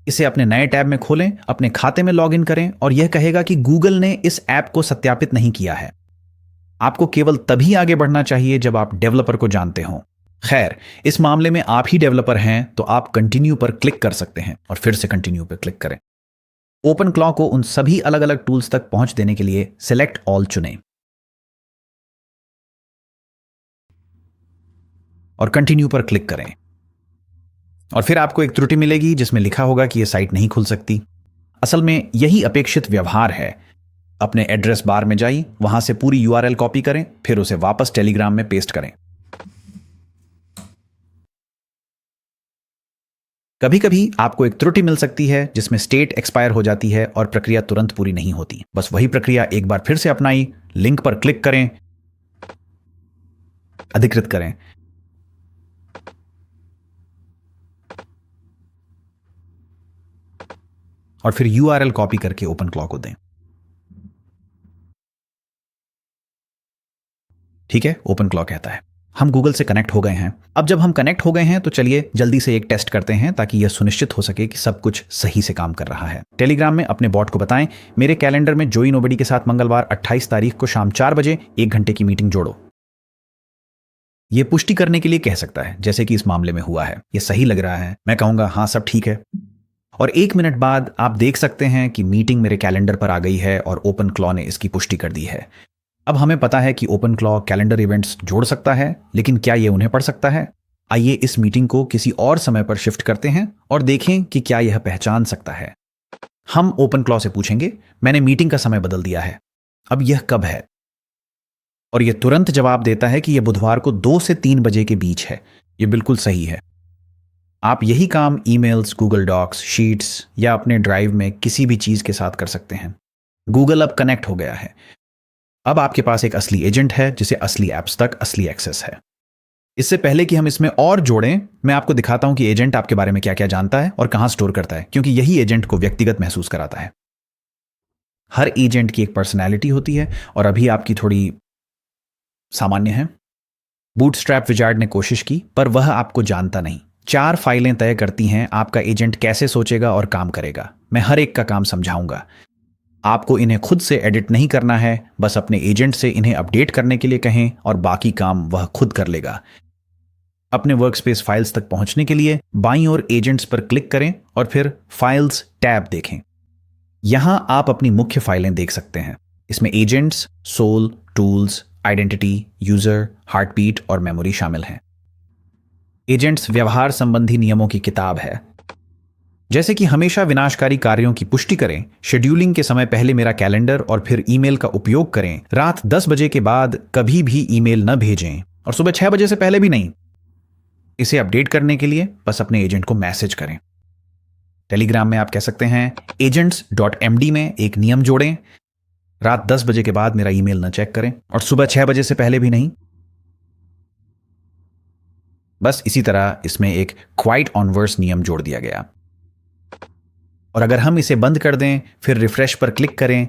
इसे अपने नए टैब में खोलें, अपने खाते में लॉगिन करें और यह कहेगा कि गूगल ने इस ऐप को सत्यापित नहीं किया है। आपको केवल तभी आगे बढ़ना चाहिए जब आप डेवलपर को जानते हों। खैर, इस मामले में आप ही डेवलपर हैं तो आप कंटिन्यू पर क्लिक कर सकते हैं और फिर से कंटिन्यू पर क्लिक करें। OpenClaw को उन सभी अलग अलग टूल्स तक पहुंच देने के लिए सिलेक्ट ऑल चुनें और कंटिन्यू पर क्लिक करें। और फिर आपको एक त्रुटि मिलेगी जिसमें लिखा होगा कि यह साइट नहीं खुल सकती। असल में यही अपेक्षित व्यवहार है। अपने एड्रेस बार में जाइए, वहां से पूरी URL कॉपी करें, फिर उसे वापस टेलीग्राम में पेस्ट करें। कभी कभी आपको एक त्रुटि मिल सकती है जिसमें स्टेट एक्सपायर हो जाती है और प्रक्रिया तुरंत पूरी नहीं होती। बस वही प्रक्रिया एक बार फिर से अपनाई। लिंक पर क्लिक करें, अधिकृत करें, और फिर URL कॉपी करके OpenClaw को दें। ठीक है, OpenClaw कहता है हम गूगल से कनेक्ट हो गए हैं। अब जब हम कनेक्ट हो गए हैं तो चलिए जल्दी से एक टेस्ट करते हैं ताकि यह सुनिश्चित हो सके कि सब कुछ सही से काम कर रहा है। टेलीग्राम में अपने बॉट को बताएं, मेरे कैलेंडर में जोई नोबडी के साथ मंगलवार 28 तारीख को शाम 4 बजे 1 घंटे की मीटिंग जोड़ो। यह पुष्टि करने के लिए कह सकता है, जैसे कि इस मामले में हुआ है। यह सही लग रहा है। मैं कहूंगा हाँ, सब ठीक है। और 1 मिनट बाद आप देख सकते हैं कि मीटिंग मेरे कैलेंडर पर आ गई है और OpenClaw ने इसकी पुष्टि कर दी है। अब हमें पता है कि OpenClaw कैलेंडर इवेंट्स जोड़ सकता है, लेकिन क्या यह उन्हें पढ़ सकता है? आइए इस मीटिंग को किसी और समय पर शिफ्ट करते हैं और देखें कि क्या यह पहचान सकता है। हम OpenClaw से पूछेंगे, मैंने मीटिंग का समय बदल दिया है, अब यह कब है? और यह तुरंत जवाब देता है कि यह बुधवार को 2 से 3 बजे के बीच है। यह बिल्कुल सही है। आप यही काम ईमेल्स, गूगल डॉक्स, शीट्स या अपने ड्राइव में किसी भी चीज के साथ कर सकते हैं। गूगल अब कनेक्ट हो गया है। अब आपके पास एक असली एजेंट है जिसे असली ऐप्स तक असली एक्सेस है। इससे पहले कि हम इसमें और जोड़ें, मैं आपको दिखाता हूं कि एजेंट आपके बारे में क्या क्या जानता है और कहां स्टोर करता है, क्योंकि यही एजेंट को व्यक्तिगत महसूस कराता है। हर एजेंट की एक पर्सनैलिटी होती है और अभी आपकी थोड़ी सामान्य है। बूटस्ट्रैप विजार्ड ने कोशिश की, पर वह आपको जानता नहीं। 4 फाइलें तय करती हैं आपका एजेंट कैसे सोचेगा और काम करेगा। मैं हर एक का काम समझाऊंगा। आपको इन्हें खुद से एडिट नहीं करना है, बस अपने एजेंट से इन्हें अपडेट करने के लिए कहें और बाकी काम वह खुद कर लेगा। अपने वर्कस्पेस फाइल्स तक पहुंचने के लिए बाईं ओर एजेंट्स पर क्लिक करें और फिर फाइल्स टैब देखें। यहां आप अपनी मुख्य फाइलें देख सकते हैं। इसमें agents, soul, tools, identity, user, heartbeat और मेमोरी शामिल हैं। एजेंट्स व्यवहार संबंधी नियमों की किताब है। जैसे कि हमेशा विनाशकारी कार्यों की पुष्टि करें, शेड्यूलिंग के समय पहले मेरा कैलेंडर और फिर ईमेल का उपयोग करें, रात 10 बजे के बाद कभी भी ईमेल न भेजें और सुबह 6 बजे से पहले भी नहीं। इसे अपडेट करने के लिए बस अपने एजेंट को मैसेज करें। टेलीग्राम में आप कह सकते हैं agents.md में एक नियम जोड़ें, रात 10 बजे के बाद मेरा ईमेल न चेक करें और सुबह 6 बजे से पहले भी नहीं। बस इसी तरह इसमें एक क्वाइट ऑनवर्स नियम जोड़ दिया गया। और अगर हम इसे बंद कर दें, फिर रिफ्रेश पर क्लिक करें,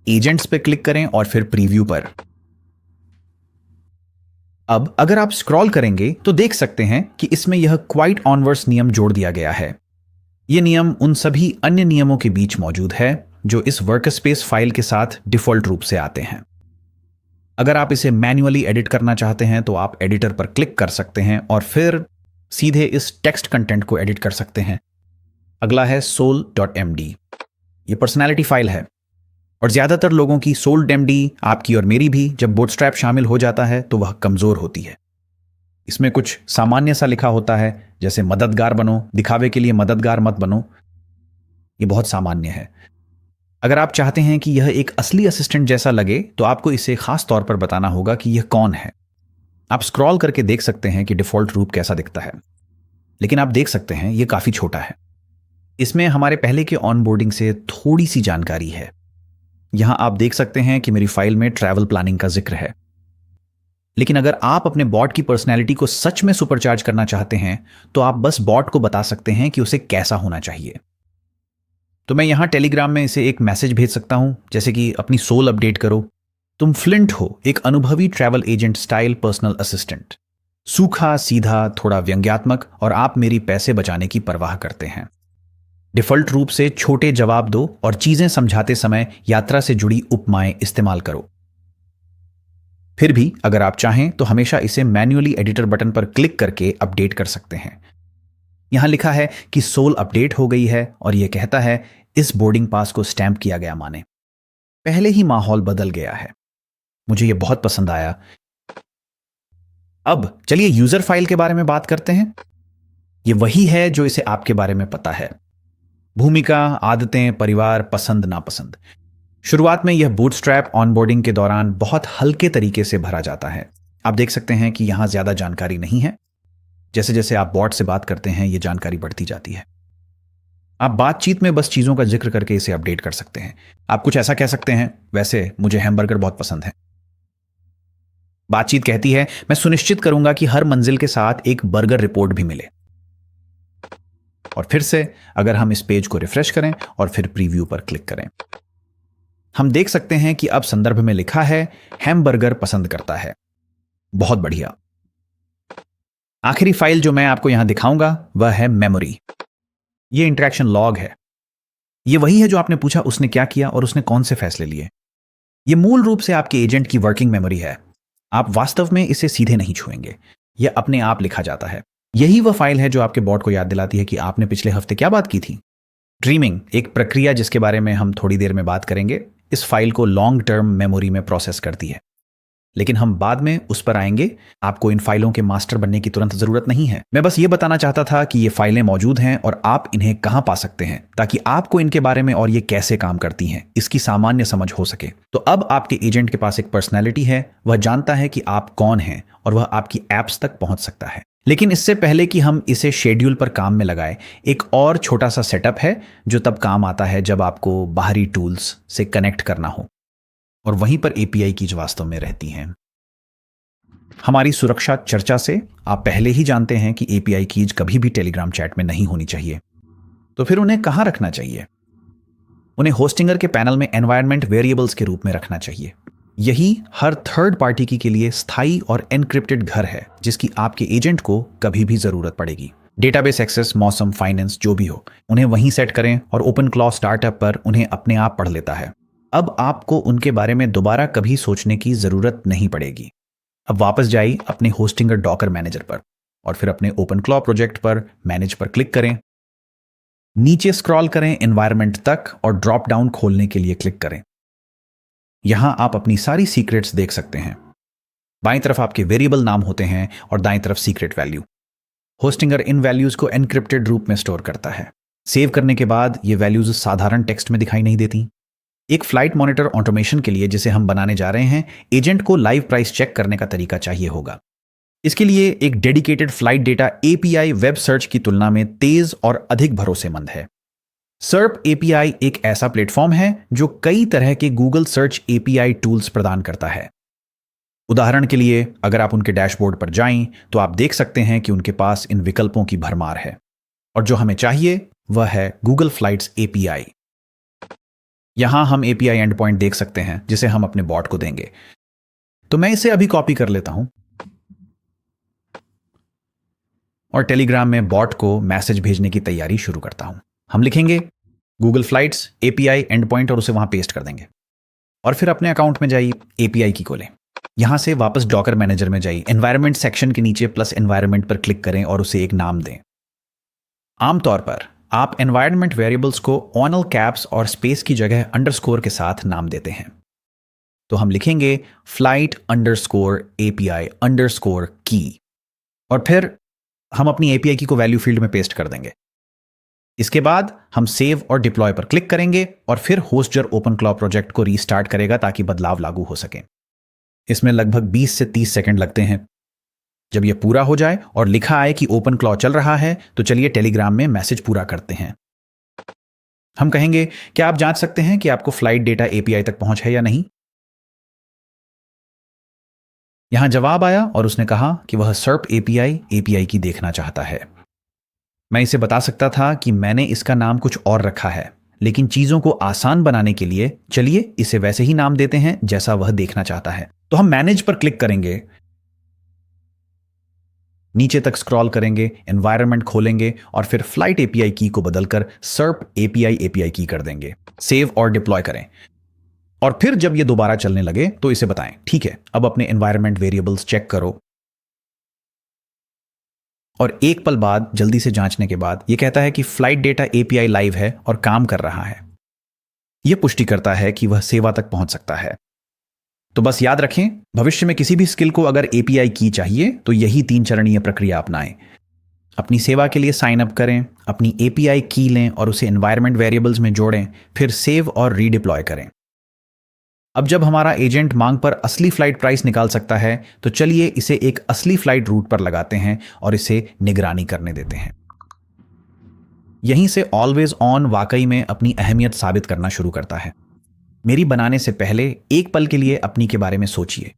एजेंट्स पर क्लिक करें और फिर प्रीव्यू पर। अब अगर आप स्क्रॉल करेंगे तो देख सकते हैं कि इसमें यह क्वाइट ऑनवर्स नियम जोड़ दिया गया है। यह नियम उन सभी अन्य नियमों के बीच मौजूद है जो इस वर्कस्पेस फाइल के साथ डिफॉल्ट रूप से आते हैं। अगर आप इसे मैन्युअली एडिट करना चाहते हैं तो आप एडिटर पर क्लिक कर सकते हैं और फिर सीधे इस टेक्स्ट कंटेंट को एडिट कर सकते हैं। अगला है soul.md। यह पर्सनैलिटी फाइल है और ज्यादातर लोगों की soul.md, आपकी और मेरी भी, जब बूटस्ट्रैप शामिल हो जाता है तो वह कमजोर होती है। इसमें कुछ सामान्य सा लिखा होता है, जैसे मददगार बनो, दिखावे के लिए मददगार मत बनो। यह बहुत सामान्य है। अगर आप चाहते हैं कि यह एक असली असिस्टेंट जैसा लगे तो आपको इसे खास तौर पर बताना होगा कि यह कौन है। आप स्क्रॉल करके देख सकते हैं कि डिफॉल्ट रूप कैसा दिखता है, लेकिन आप देख सकते हैं यह काफी छोटा है। इसमें हमारे पहले के ऑनबोर्डिंग से थोड़ी सी जानकारी है। यहां आप देख सकते हैं कि मेरी फाइल में ट्रैवल प्लानिंग का जिक्र है। लेकिन अगर आप अपने बॉट की पर्सनैलिटी को सच में सुपरचार्ज करना चाहते हैं तो आप बस बॉट को बता सकते हैं कि उसे कैसा होना चाहिए। तो मैं यहां टेलीग्राम में इसे एक मैसेज भेज सकता हूं, जैसे कि अपनी सोल अपडेट करो। तुम फ्लिंट हो, एक अनुभवी travel agent style personal assistant. सूखा, सीधा, थोड़ा व्यंग्यात्मक, और आप मेरी पैसे बचाने की परवाह करते हैं। डिफॉल्ट रूप से छोटे जवाब दो और चीजें समझाते समय यात्रा से जुड़ी उपमाएं इस्तेमाल करो। फिर भी अगर आप चाहें तो हमेशा इसे मैन्युअली एडिटर बटन पर क्लिक करके अपडेट कर सकते हैं। यहां लिखा है कि सोल अपडेट हो गई है और यह कहता है इस बोर्डिंग पास को स्टैंप किया गया माने। पहले ही माहौल बदल गया है। मुझे यह बहुत पसंद आया। अब चलिए यूजर फाइल के बारे में बात करते हैं। यह वही है जो इसे आपके बारे में पता है। भूमिका, आदतें, परिवार, पसंद नापसंद। शुरुआत में यह बूटस्ट्रैप ऑनबोर्डिंग के दौरान बहुत हल्के तरीके से भरा जाता है। आप देख सकते हैं कि यहां ज्यादा जानकारी नहीं है। जैसे जैसे आप बॉट से बात करते हैं, यह जानकारी बढ़ती जाती है। आप बातचीत में बस चीजों का जिक्र करके इसे अपडेट कर सकते हैं। आप कुछ ऐसा कह सकते हैं, वैसे मुझे हैमबर्गर बहुत पसंद है। बातचीत कहती है, मैं सुनिश्चित करूंगा कि हर मंजिल के साथ एक बर्गर रिपोर्ट भी मिले। और फिर से अगर हम इस पेज को रिफ्रेश करें और फिर प्रीव्यू पर क्लिक करें, हम देख सकते हैं कि अब संदर्भ में लिखा है हैमबर्गर पसंद करता है। बहुत बढ़िया। आखिरी फाइल जो मैं आपको यहां दिखाऊंगा वह है मेमोरी। यह इंटरेक्शन लॉग है। यह वही है जो आपने पूछा उसने क्या किया और उसने कौन से फैसले लिए। यह मूल रूप से आपके एजेंट की वर्किंग मेमोरी है। आप वास्तव में इसे सीधे नहीं छुएंगे, यह अपने आप लिखा जाता है। यही वह फाइल है जो आपके बॉट को याद दिलाती है कि आपने पिछले हफ्ते क्या बात की थी। ड्रीमिंग, एक प्रक्रिया जिसके बारे में हम थोड़ी देर में बात करेंगे, इस फाइल को लॉन्ग टर्म मेमोरी में प्रोसेस करती है, लेकिन हम बाद में उस पर आएंगे। आपको इन फाइलों के मास्टर बनने की तुरंत जरूरत नहीं है। मैं बस ये बताना चाहता था कि ये फाइलें मौजूद हैं और आप इन्हें कहां पा सकते हैं, ताकि आपको इनके बारे में और ये कैसे काम करती हैं इसकी सामान्य समझ हो सके। तो अब आपके एजेंट के पास एक पर्सनैलिटी है। वह जानता है कि आप कौन हैं और वह आपकी एप्स तक पहुंच सकता है। लेकिन इससे पहले कि हम इसे शेड्यूल पर काम में लगाएं, एक और छोटा सा सेटअप है जो तब काम आता है जब आपको बाहरी टूल्स से कनेक्ट करना हो और वहीं पर एपीआई कीज वास्तव में रहती हैं। हमारी सुरक्षा चर्चा से आप पहले ही जानते हैं कि एपीआई कीज कभी भी टेलीग्राम चैट में नहीं होनी चाहिए। तो फिर उन्हें कहां रखना चाहिए? उन्हें होस्टिंगर के पैनल में एनवायरनमेंट वेरिएबल्स के रूप में रखना चाहिए। यही हर थर्ड पार्टी के लिए स्थायी और एनक्रिप्टेड घर है जिसकी आपके एजेंट को कभी भी जरूरत पड़ेगी। डेटाबेस एक्सेस, मौसम, फाइनेंस जो भी हो, उन्हें वहीं सेट करें और ओपन क्लॉ स्टार्टअप पर उन्हें अपने आप पढ़ लेता है। अब आपको उनके बारे में दोबारा कभी सोचने की जरूरत नहीं पड़ेगी। अब वापस जाइए अपने होस्टिंगर डॉकर मैनेजर पर और फिर अपने ओपन क्लॉ प्रोजेक्ट पर मैनेज पर क्लिक करें। नीचे स्क्रॉल करें एनवायरनमेंट तक और ड्रॉप डाउन खोलने के लिए क्लिक करें। यहां आप अपनी सारी सीक्रेट्स देख सकते हैं। बाईं तरफ आपके वेरिएबल नाम होते हैं और दाईं तरफ सीक्रेट वैल्यू। होस्टिंगर इन वैल्यूज को एनक्रिप्टेड रूप में स्टोर करता है। सेव करने के बाद ये वैल्यूज साधारण टेक्स्ट में दिखाई नहीं देती। एक फ्लाइट मॉनिटर ऑटोमेशन के लिए जिसे हम बनाने जा रहे हैं, एजेंट को लाइव प्राइस चेक करने का तरीका चाहिए होगा। इसके लिए एक dedicated flight data API web search की तुलना में तेज और अधिक भरोसेमंद है। सर्प एपीआई एक ऐसा प्लेटफॉर्म है जो कई तरह के गूगल सर्च एपीआई टूल्स प्रदान करता है। उदाहरण के लिए अगर आप उनके डैशबोर्ड पर जाएं तो आप देख सकते हैं कि उनके पास इन विकल्पों की भरमार है और जो हमें चाहिए वह है गूगल फ्लाइट्स एपीआई। यहां हम एपीआई एंड पॉइंट देख सकते हैं जिसे हम अपने बॉट को देंगे। तो मैं इसे अभी कॉपी कर लेता हूं और टेलीग्राम में बॉट को मैसेज भेजने की तैयारी शुरू करता हूं। हम लिखेंगे Google flights API and point और उसे वहां पेस्ट कर देंगे और फिर अपने अकाउंट में जाइए, एपीआई की खोलें। यहां से वापस डॉकर मैनेजर में जाइए, एनवायरनमेंट सेक्शन के नीचे प्लस एनवायरनमेंट पर क्लिक करें और उसे एक नाम दें। आमतौर पर आप एनवायरनमेंट वेरिएबल्स को ऑनल कैप्स और स्पेस की जगह अंडरस्कोर के साथ नाम देते हैं। तो हम लिखेंगे फ्लाइट अंडरस्कोर एपीआई अंडरस्कोर की और फिर हम अपनी एपीआई की को वैल्यू फील्ड में पेस्ट कर देंगे। इसके बाद हम सेव और डिप्लॉय पर क्लिक करेंगे और फिर होस्टजर ओपन क्लॉ प्रोजेक्ट को रीस्टार्ट करेगा ताकि बदलाव लागू हो सके। इसमें लगभग 20 से 30 सेकंड लगते हैं। जब यह पूरा हो जाए और लिखा आए कि ओपन क्लॉ चल रहा है तो चलिए टेलीग्राम में मैसेज पूरा करते हैं। हम कहेंगे क्या आप जांच सकते हैं कि आपको फ्लाइट डेटा एपीआई तक पहुंच है या नहीं। यहां जवाब आया और उसने कहा कि वह सर्प एपीआई की देखना चाहता है। मैं इसे बता सकता था कि मैंने इसका नाम कुछ और रखा है, लेकिन चीजों को आसान बनाने के लिए चलिए इसे वैसे ही नाम देते हैं जैसा वह देखना चाहता है। तो हम मैनेज पर क्लिक करेंगे, नीचे तक स्क्रॉल करेंगे, एनवायरनमेंट खोलेंगे और फिर फ्लाइट एपीआई की को बदलकर सर्प एपीआई की कर देंगे। सेव और डिप्लॉय करें और फिर जब यह दोबारा चलने लगे तो इसे बताएं ठीक है अब अपने एनवायरनमेंट वेरिएबल्स चेक करो। और एक पल बाद जल्दी से जांचने के बाद यह कहता है कि फ्लाइट डेटा एपीआई लाइव है और काम कर रहा है। यह पुष्टि करता है कि वह सेवा तक पहुंच सकता है। तो बस याद रखें, भविष्य में किसी भी स्किल को अगर एपीआई की चाहिए तो यही 3 चरणीय प्रक्रिया अपनाएं। अपनी सेवा के लिए साइन अप करें, अपनी एपीआई की लें और उसे एनवायरनमेंट वेरिएबल्स में जोड़ें, फिर सेव और रीडिप्लॉय करें। अब जब हमारा एजेंट मांग पर असली फ्लाइट प्राइस निकाल सकता है तो चलिए इसे एक असली फ्लाइट रूट पर लगाते हैं और इसे निगरानी करने देते हैं। यहीं से ऑलवेज ऑन वाकई में अपनी अहमियत साबित करना शुरू करता है। मेरी बनाने से पहले एक पल के लिए अपनी के बारे में सोचिए।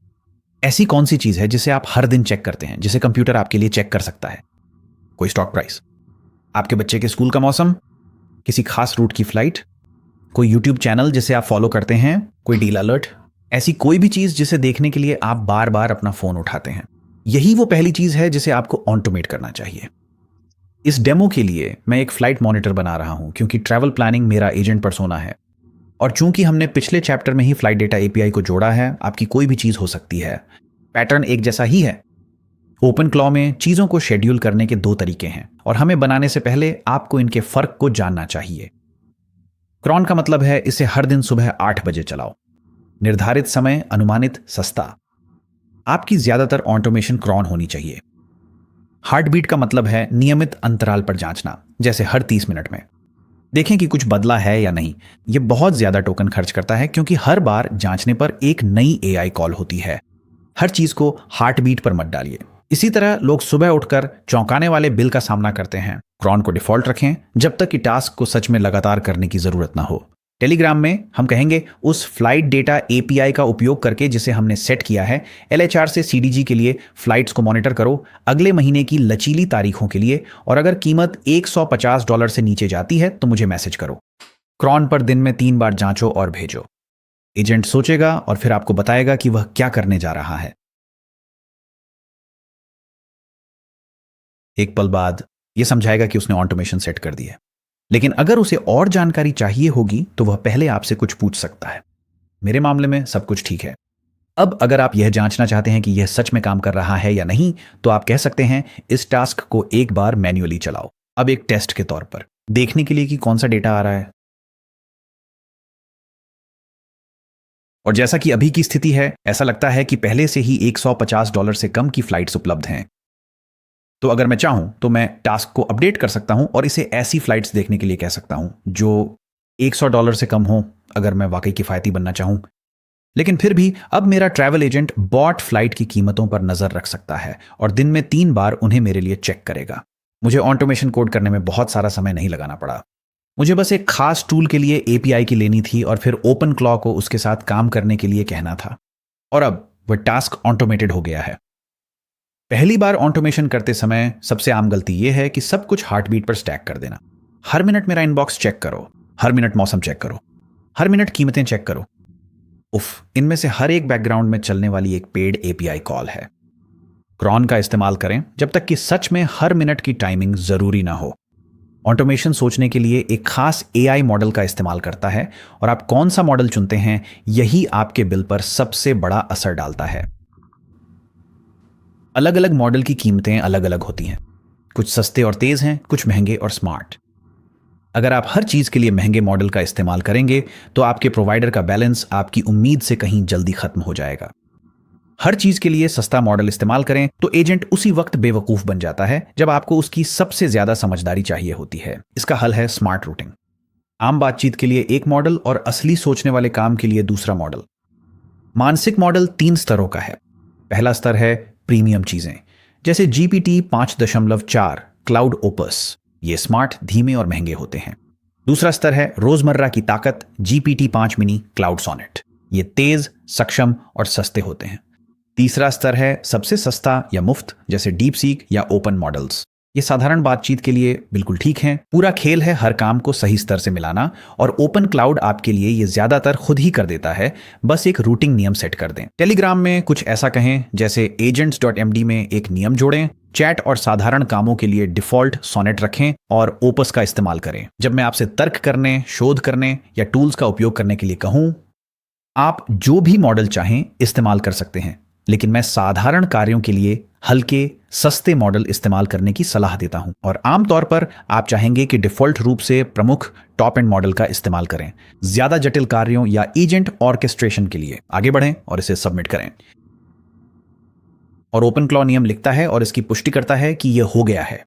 ऐसी कौन सी चीज है जिसे आप हर दिन चेक करते हैं, जिसे कंप्यूटर आपके लिए चेक कर सकता है? कोई स्टॉक प्राइस, आपके बच्चे के स्कूल का मौसम, किसी खास रूट की फ्लाइट, कोई यूट्यूब चैनल जिसे आप फॉलो करते हैं, कोई डील अलर्ट, ऐसी कोई भी चीज जिसे देखने के लिए आप बार बार अपना फोन उठाते हैं। यही वो पहली चीज है जिसे आपको ऑटोमेट करना चाहिए। इस डेमो के लिए मैं एक फ्लाइट मॉनिटर बना रहा हूं क्योंकि ट्रैवल प्लानिंग मेरा एजेंट पर्सोना है और चूंकि हमने पिछले चैप्टर में ही फ्लाइट डेटा एपीआई को जोड़ा है, आपकी कोई भी चीज हो सकती है। पैटर्न एक जैसा ही है। ओपन क्लॉ में चीजों को शेड्यूल करने के 2 तरीके हैं और हमें बनाने से पहले आपको इनके फर्क को जानना चाहिए। क्रॉन का मतलब है इसे हर दिन सुबह 8 बजे चलाओ। निर्धारित समय, अनुमानित, सस्ता। आपकी ज्यादातर ऑटोमेशन क्रॉन होनी चाहिए। हार्ट बीट का मतलब है नियमित अंतराल पर जांचना, जैसे हर 30 मिनट में देखें कि कुछ बदला है या नहीं। यह बहुत ज्यादा टोकन खर्च करता है क्योंकि हर बार जांचने पर एक नई एआई कॉल होती है। हर चीज को हार्ट बीट पर मत डालिए। इसी तरह लोग सुबह उठकर चौंकाने वाले बिल का सामना करते हैं। क्रॉन को डिफॉल्ट रखें जब तक कि टास्क को सच में लगातार करने की जरूरत ना हो। टेलीग्राम में हम कहेंगे उस फ्लाइट डेटा एपीआई का उपयोग करके जिसे हमने सेट किया है, एलएचआर से सीडीजी के लिए फ्लाइट्स को मॉनिटर करो अगले महीने की लचीली तारीखों के लिए, और अगर कीमत $150 से नीचे जाती है तो मुझे मैसेज करो। क्रॉन पर दिन में 3 बार जांचो और भेजो। एजेंट सोचेगा और फिर आपको बताएगा कि वह क्या करने जा रहा है। एक पल बाद यह समझाएगा कि उसने ऑटोमेशन सेट कर दी है, लेकिन अगर उसे और जानकारी चाहिए होगी तो वह पहले आपसे कुछ पूछ सकता है। मेरे मामले में सब कुछ ठीक है। अब अगर आप यह जांचना चाहते हैं कि यह सच में काम कर रहा है या नहीं, तो आप कह सकते हैं इस टास्क को एक बार मैन्युअली चलाओ, अब एक टेस्ट के तौर पर देखने के लिए कि कौन सा डेटा आ रहा है। और जैसा कि अभी की स्थिति है, ऐसा लगता है कि पहले से ही $150 से कम की फ्लाइट्स उपलब्ध हैं। तो अगर मैं चाहूं तो मैं टास्क को अपडेट कर सकता हूं और इसे ऐसी फ्लाइट्स देखने के लिए कह सकता हूं जो $100 से कम हो, अगर मैं वाकई किफायती बनना चाहूं। लेकिन फिर भी अब मेरा ट्रैवल एजेंट बॉट फ्लाइट की कीमतों पर नजर रख सकता है और दिन में 3 बार उन्हें मेरे लिए चेक करेगा। मुझे ऑटोमेशन कोड करने में बहुत सारा समय नहीं लगाना पड़ा। मुझे बस एक खास टूल के लिए एपीआई की लेनी थी और फिर ओपन क्लॉ को उसके साथ काम करने के लिए कहना था, और अब वह टास्क ऑटोमेटेड हो गया है। पहली बार ऑटोमेशन करते समय सबसे आम गलती यह है कि सब कुछ हार्ट बीट पर स्टैक कर देना। हर मिनट मेरा इनबॉक्स चेक करो, हर मिनट मौसम चेक करो, हर मिनट कीमतें चेक करो। उफ, इनमें से हर एक बैकग्राउंड में चलने वाली एक पेड एपीआई कॉल है। क्रॉन का इस्तेमाल करें जब तक कि सच में हर मिनट की टाइमिंग जरूरी ना हो। ऑटोमेशन सोचने के लिए एक खास एआई मॉडल का इस्तेमाल करता है, और आप कौन सा मॉडल चुनते हैं यही आपके बिल पर सबसे बड़ा असर डालता है। अलग अलग मॉडल की कीमतें अलग अलग होती हैं। कुछ सस्ते और तेज हैं, कुछ महंगे और स्मार्ट। अगर आप हर चीज के लिए महंगे मॉडल का इस्तेमाल करेंगे तो आपके प्रोवाइडर का बैलेंस आपकी उम्मीद से कहीं जल्दी खत्म हो जाएगा। हर चीज के लिए सस्ता मॉडल इस्तेमाल करें तो एजेंट उसी वक्त बेवकूफ बन जाता है जब आपको उसकी सबसे ज्यादा समझदारी चाहिए होती है। इसका हल है स्मार्ट रूटिंग। आम बातचीत के लिए एक मॉडल और असली सोचने वाले काम के लिए दूसरा मॉडल। मानसिक मॉडल 3 स्तरों का है। पहला स्तर है प्रीमियम चीजें, जैसे GPT 5.4 क्लाउड ओपस। ये स्मार्ट, धीमे और महंगे होते हैं। दूसरा स्तर है रोजमर्रा की ताकत, GPT 5 मिनी क्लाउड सोनेट। ये तेज, सक्षम और सस्ते होते हैं। तीसरा स्तर है सबसे सस्ता या मुफ्त, जैसे डीप सीक या ओपन मॉडल्स। ये साधारण बातचीत के लिए बिल्कुल ठीक हैं। पूरा खेल है हर काम को सही स्तर से मिलाना, और ओपन क्लाउड आपके लिए ये ज्यादातर खुद ही कर देता है। बस एक रूटिंग नियम सेट कर दें। टेलीग्राम में कुछ ऐसा कहें जैसे agents.md में एक नियम जोड़ें, चैट और साधारण कामों के लिए डिफॉल्ट सोनेट रखें और ओपस का इस्तेमाल करें। जब मैं आपसे तर्क करने, शोध करने या टूल्स का उपयोग करने के लिए कहूं, आप जो भी मॉडल चाहें इस्तेमाल कर सकते हैं, लेकिन मैं साधारण कार्यों के लिए हल्के सस्ते मॉडल इस्तेमाल करने की सलाह देता हूं। और आमतौर पर आप चाहेंगे कि डिफॉल्ट रूप से प्रमुख टॉप एंड मॉडल का इस्तेमाल करें। ज्यादा जटिल कार्यों या एजेंट ऑर्केस्ट्रेशन के लिए आगे बढ़ें और इसे सबमिट करें। और ओपन क्लॉ नियम लिखता है और इसकी पुष्टि करता है कि यह हो गया है।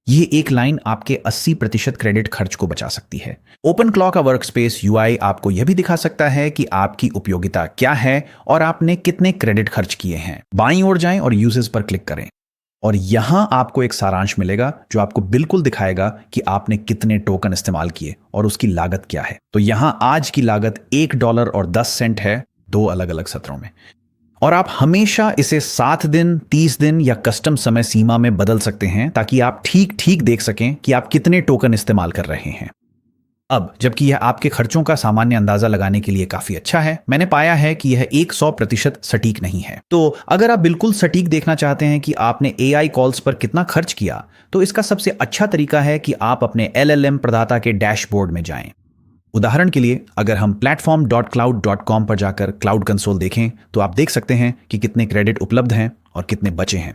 ये एक लाइन आपके 80% क्रेडिट खर्च को बचा सकती है। ओपन क्लॉ का वर्कस्पेस यूआई आपको यह भी दिखा सकता है कि आपकी उपयोगिता क्या है और आपने कितने क्रेडिट खर्च किए हैं। बाईं ओर जाएं और यूजेस पर क्लिक करें, और यहां आपको एक सारांश मिलेगा जो आपको बिल्कुल दिखाएगा कि आपने कितने टोकन इस्तेमाल किए और उसकी लागत क्या है। तो यहां आज की लागत $1.10 है, 2 अलग अलग सत्रों में। और आप हमेशा इसे 7 दिन, 30 दिन या कस्टम समय सीमा में बदल सकते हैं ताकि आप ठीक ठीक देख सकें कि आप कितने टोकन इस्तेमाल कर रहे हैं। अब जबकि यह आपके खर्चों का सामान्य अंदाजा लगाने के लिए काफी अच्छा है, मैंने पाया है कि यह 100% सटीक नहीं है। तो अगर आप बिल्कुल सटीक देखना चाहते हैं कि आपने AI कॉल्स पर कितना खर्च किया, तो इसका सबसे अच्छा तरीका है कि आप अपने LLM प्रदाता के डैशबोर्ड में जाएं। उदाहरण के लिए अगर हम platform.cloud.com पर जाकर क्लाउड कंसोल देखें तो आप देख सकते हैं कि कितने क्रेडिट उपलब्ध हैं और कितने बचे हैं,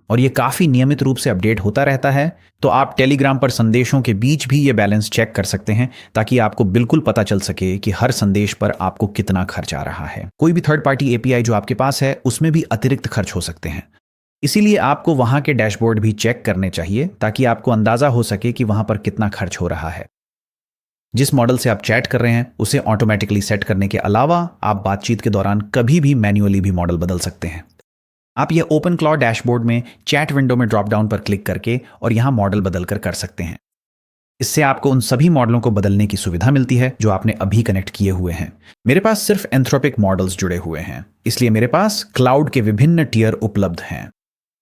और ये काफी नियमित रूप से अपडेट होता रहता है। तो आप टेलीग्राम पर संदेशों के बीच भी ये बैलेंस चेक कर सकते हैं ताकि आपको बिल्कुल पता चल सके कि हर संदेश पर आपको कितना खर्च आ रहा है। कोई भी थर्ड पार्टी API जो आपके पास है उसमें भी अतिरिक्त खर्च हो सकते हैं, इसीलिए आपको वहां के डैशबोर्ड भी चेक करने चाहिए ताकि आपको अंदाजा हो सके कि वहां पर कितना खर्च हो रहा है। जिस मॉडल से आप चैट कर रहे हैं उसे ऑटोमेटिकली सेट करने के अलावा आप बातचीत के दौरान कभी भी मैन्युअली भी मॉडल बदल सकते हैं। आप यह ओपन क्लॉड डैशबोर्ड में चैट विंडो में ड्रॉप डाउन पर क्लिक करके और यहां मॉडल बदलकर कर सकते हैं। इससे आपको उन सभी मॉडलों को बदलने की सुविधा मिलती है जो आपने अभी कनेक्ट किए हुए हैं। मेरे पास सिर्फ एंथ्रोपिक मॉडल्स जुड़े हुए हैं, इसलिए मेरे पास क्लाउड के विभिन्न टियर उपलब्ध हैं।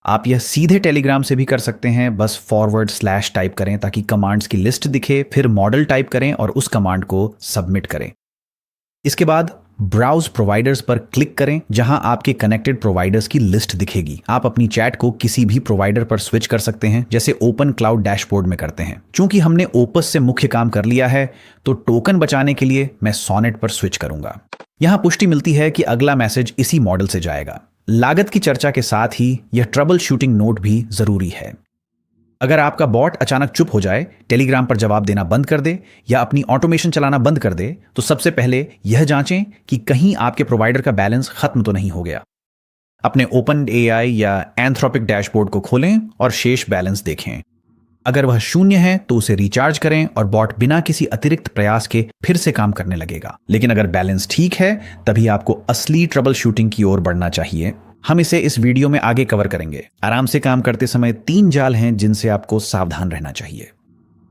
आप यह सीधे टेलीग्राम से भी कर सकते हैं। बस // टाइप करें ताकि कमांड्स की लिस्ट दिखे, फिर मॉडल टाइप करें और उस कमांड को सबमिट करें। इसके बाद ब्राउज प्रोवाइडर्स पर क्लिक करें, जहां आपके कनेक्टेड प्रोवाइडर्स की लिस्ट दिखेगी। आप अपनी चैट को किसी भी प्रोवाइडर पर स्विच कर सकते हैं, जैसे ओपन क्लाउड डैशबोर्ड में करते हैं। चूंकि हमने ओपस से मुख्य काम कर लिया है, तो टोकन बचाने के लिए मैं सोनेट पर स्विच करूंगा। यहां पुष्टि मिलती है कि अगला मैसेज इसी मॉडल से जाएगा। लागत की चर्चा के साथ ही यह ट्रबल शूटिंग नोट भी जरूरी है। अगर आपका बॉट अचानक चुप हो जाए, टेलीग्राम पर जवाब देना बंद कर दे या अपनी ऑटोमेशन चलाना बंद कर दे, तो सबसे पहले यह जांचें कि कहीं आपके प्रोवाइडर का बैलेंस खत्म तो नहीं हो गया। अपने ओपन एआई या एंथ्रोपिक डैशबोर्ड को खोलें और शेष बैलेंस देखें। अगर वह 0 है तो उसे रिचार्ज करें और बॉट बिना किसी अतिरिक्त प्रयास के फिर से काम करने लगेगा। लेकिन अगर बैलेंस ठीक है, तभी आपको असली ट्रबल शूटिंग की ओर बढ़ना चाहिए। हम इसे इस वीडियो में आगे कवर करेंगे। आराम से काम करते समय 3 जाल हैं जिनसे आपको सावधान रहना चाहिए।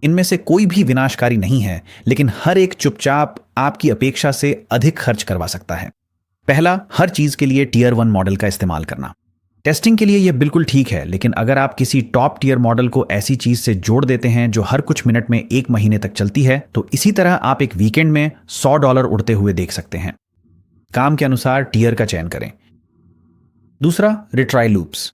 इनमें से कोई भी विनाशकारी नहीं है, लेकिन हर एक चुपचाप आपकी अपेक्षा से अधिक खर्च करवा सकता है। पहला, हर चीज के लिए टियर 1 मॉडल का इस्तेमाल करना। टेस्टिंग के लिए यह बिल्कुल ठीक है, लेकिन अगर आप किसी टॉप टियर मॉडल को ऐसी चीज से जोड़ देते हैं जो हर कुछ मिनट में 1 महीने तक चलती है, तो इसी तरह आप एक वीकेंड में $100 उड़ते हुए देख सकते हैं। काम के अनुसार टियर का चयन करें। दूसरा, रिट्राई लूप्स।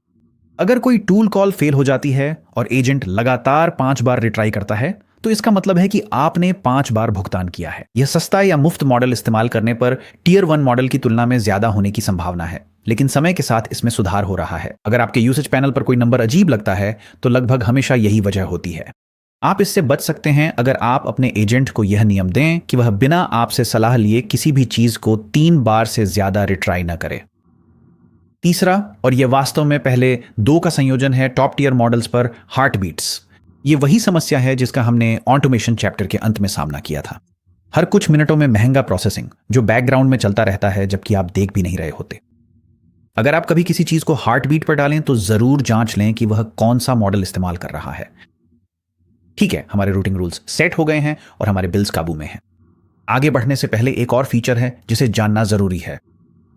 अगर कोई टूल कॉल फेल हो जाती है और एजेंट लगातार 5 बार रिट्राई करता है, तो इसका मतलब है कि आपने 5 बार भुगतान किया है। यह सस्ता या मुफ्त मॉडल इस्तेमाल करने पर टियर 1 मॉडल की तुलना में ज्यादा होने की संभावना है, लेकिन समय के साथ इसमें सुधार हो रहा है। अगर आपके यूसेज पैनल पर कोई नंबर अजीब लगता है, तो लगभग हमेशा यही वजह होती है। आप इससे बच सकते हैं अगर आप अपने एजेंट को यह नियम दें कि वह बिना आपसे सलाह लिए किसी भी चीज को 3 बार से ज्यादा रिट्राई न करे। तीसरा, और यह वास्तव में पहले 2 का संयोजन है, टॉप टियर मॉडल्स पर हार्ट बीट्स। ये वही समस्या है जिसका हमने ऑटोमेशन चैप्टर के अंत में सामना किया था। हर कुछ मिनटों में महंगा प्रोसेसिंग जो बैकग्राउंड में चलता रहता है जबकि आप देख भी नहीं रहे होते। अगर आप कभी किसी चीज को हार्ट बीट पर डालें तो जरूर जांच लें कि वह कौन सा मॉडल इस्तेमाल कर रहा है। ठीक है, हमारे रूटिंग रूल्स सेट हो गए हैं और हमारे बिल्स काबू में हैं। आगे बढ़ने से पहले एक और फीचर है जिसे जानना जरूरी है।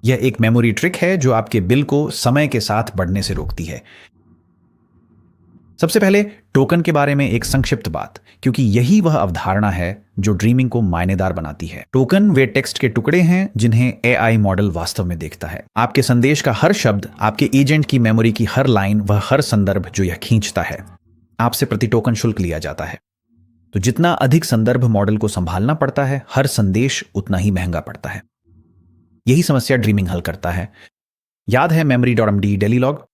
यह एक मेमोरी ट्रिक है जो आपके बिल को समय के साथ बढ़ने से रोकती है। सबसे पहले टोकन के बारे में एक संक्षिप्त बात, क्योंकि यही वह अवधारणा है जो ड्रीमिंग को मायनेदार बनाती है। टोकन वे टेक्स्ट के टुकड़े हैं जिन्हें एआई मॉडल वास्तव में देखता है। आपके संदेश का हर शब्द, आपके एजेंट की मेमोरी की हर लाइन, वह हर संदर्भ जो यह खींचता है, आपसे प्रति टोकन शुल्क लिया जाता है। तो जितना अधिक संदर्भ मॉडल को संभालना पड़ता है, हर संदेश उतना ही महंगा पड़ता है। यही समस्या ड्रीमिंग हल करता है। याद है memory.md डेली लॉग?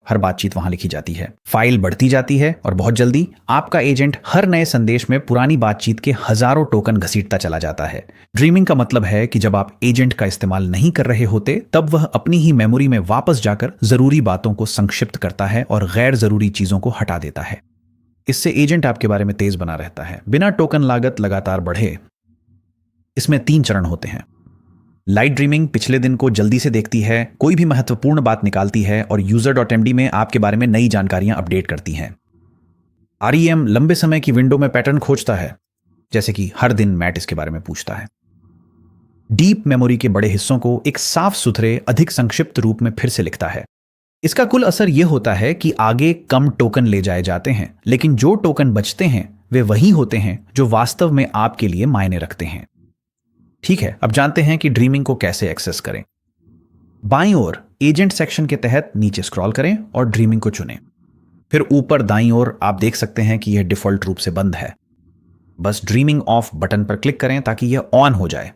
हर बातचीत वहां लिखी जाती है, फाइल बढ़ती जाती है और बहुत जल्दी आपका एजेंट हर नए संदेश में पुरानी बातचीत के हजारों टोकन घसीटता चला जाता है। ड्रीमिंग का मतलब है कि जब आप एजेंट का इस्तेमाल नहीं कर रहे होते, तब वह अपनी ही मेमोरी में वापस जाकर जरूरी बातों को संक्षिप्त करता है और गैर जरूरी चीजों को हटा देता है। इससे एजेंट आपके बारे में तेज बना रहता है, बिना टोकन लागत लगातार बढ़े। इसमें 3 चरण होते हैं। लाइट ड्रीमिंग पिछले दिन को जल्दी से देखती है, कोई भी महत्वपूर्ण बात निकालती है और user.md में आपके बारे में नई जानकारियां अपडेट करती हैं। REM लंबे समय की विंडो में पैटर्न खोजता है, जैसे कि हर दिन मैट इसके बारे में पूछता है। डीप मेमोरी के बड़े हिस्सों को एक साफ सुथरे, अधिक संक्षिप्त रूप में फिर से लिखता है। इसका कुल असर यह होता है कि आगे कम टोकन ले जाए जाते हैं, लेकिन जो टोकन बचते हैं वे वही होते हैं जो वास्तव में आपके लिए मायने रखते हैं। ठीक है, अब जानते हैं कि ड्रीमिंग को कैसे एक्सेस करें। बाईं ओर एजेंट सेक्शन के तहत नीचे स्क्रॉल करें और ड्रीमिंग को चुनें। फिर ऊपर दाईं ओर आप देख सकते हैं कि यह डिफॉल्ट रूप से बंद है। बस ड्रीमिंग ऑफ बटन पर क्लिक करें ताकि यह ऑन हो जाए।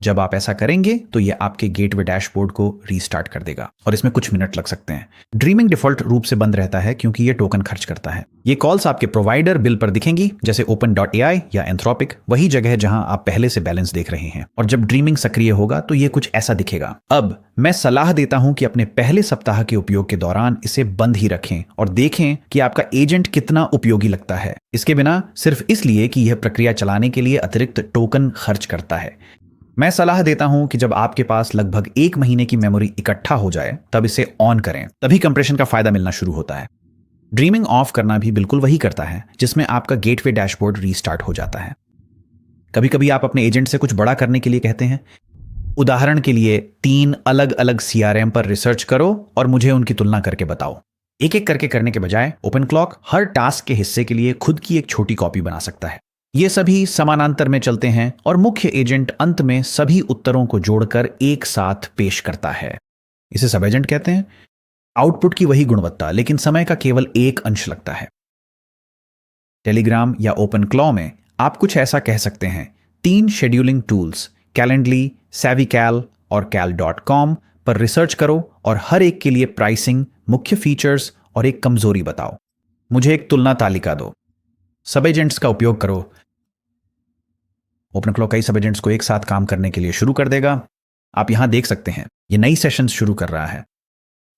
जब आप ऐसा करेंगे तो यह आपके गेटवे डैशबोर्ड को रीस्टार्ट कर देगा और इसमें कुछ मिनट लग सकते हैं। ड्रीमिंग डिफॉल्ट रूप से बंद रहता है क्योंकि यह टोकन खर्च करता है। ये कॉल्स आपके प्रोवाइडर बिल पर दिखेंगी, जैसे open.ai या एंथ्रोपिक, वही जगह जहां आप पहले से बैलेंस देख रहे हैं। और जब ड्रीमिंग सक्रिय होगा तो यह कुछ ऐसा दिखेगा। अब मैं सलाह देता हूं कि अपने पहले सप्ताह के उपयोग के दौरान इसे बंद ही रखें और देखें कि आपका एजेंट कितना उपयोगी लगता है। इसके बिना सिर्फ इसलिए कि यह प्रक्रिया चलाने के लिए अतिरिक्त टोकन खर्च करता है। मैं सलाह देता हूं कि जब आपके पास लगभग 1 महीने की मेमोरी इकट्ठा हो जाए तब इसे ऑन करें, तभी कंप्रेशन का फायदा मिलना शुरू होता है। ड्रीमिंग ऑफ करना भी बिल्कुल वही करता है जिसमें आपका गेटवे डैशबोर्ड रीस्टार्ट हो जाता है। कभी कभी आप अपने एजेंट से कुछ बड़ा करने के लिए कहते हैं। उदाहरण के लिए 3 अलग अलग सीआरएम पर रिसर्च करो और मुझे उनकी तुलना करके बताओ। एक एक करके करने के बजाय ओपनक्लॉक हर टास्क के हिस्से के लिए खुद की एक छोटी कॉपी बना सकता है। ये सभी समानांतर में चलते हैं और मुख्य एजेंट अंत में सभी उत्तरों को जोड़कर एक साथ पेश करता है। इसे सब एजेंट कहते हैं। आउटपुट की वही गुणवत्ता, लेकिन समय का केवल एक अंश लगता है। टेलीग्राम या ओपनक्लॉ में आप कुछ ऐसा कह सकते हैं, 3 शेड्यूलिंग टूल्स कैलेंडली, सैविकैल और cal.com पर रिसर्च करो और हर एक के लिए प्राइसिंग, मुख्य फीचर्स और एक कमजोरी बताओ। मुझे एक तुलना तालिका दो। सब एजेंट्स का उपयोग करो। ओपनक्लॉ कई सब एजेंट्स को एक साथ काम करने के लिए शुरू कर देगा। आप यहां देख सकते हैं, ये नई सेशन शुरू कर रहा है।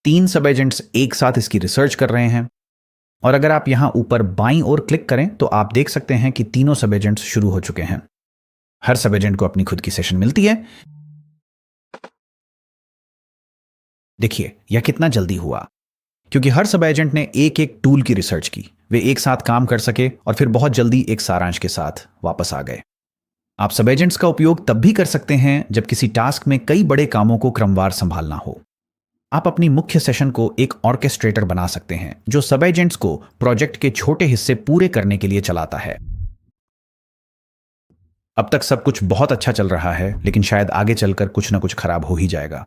3 सब एजेंट्स एक साथ इसकी रिसर्च कर रहे हैं और अगर आप यहां ऊपर बाईं ओर क्लिक करें तो आप देख सकते हैं कि तीनों सब एजेंट्स शुरू हो चुके हैं। हर सब एजेंट को अपनी खुद की सेशन मिलती है। देखिए यह कितना जल्दी हुआ, क्योंकि हर सब एजेंट ने एक एक टूल की रिसर्च की। वे एक साथ काम कर सके और फिर बहुत जल्दी एक सारांश के साथ वापस आ गए। आप सब एजेंट्स का उपयोग तब भी कर सकते हैं जब किसी टास्क में कई बड़े कामों को क्रमवार संभालना हो। आप अपनी मुख्य सेशन को एक ऑर्केस्ट्रेटर बना सकते हैं जो सब एजेंट्स को प्रोजेक्ट के छोटे हिस्से पूरे करने के लिए चलाता है। अब तक सब कुछ बहुत अच्छा चल रहा है, लेकिन शायद आगे चलकर कुछ ना कुछ खराब हो ही जाएगा।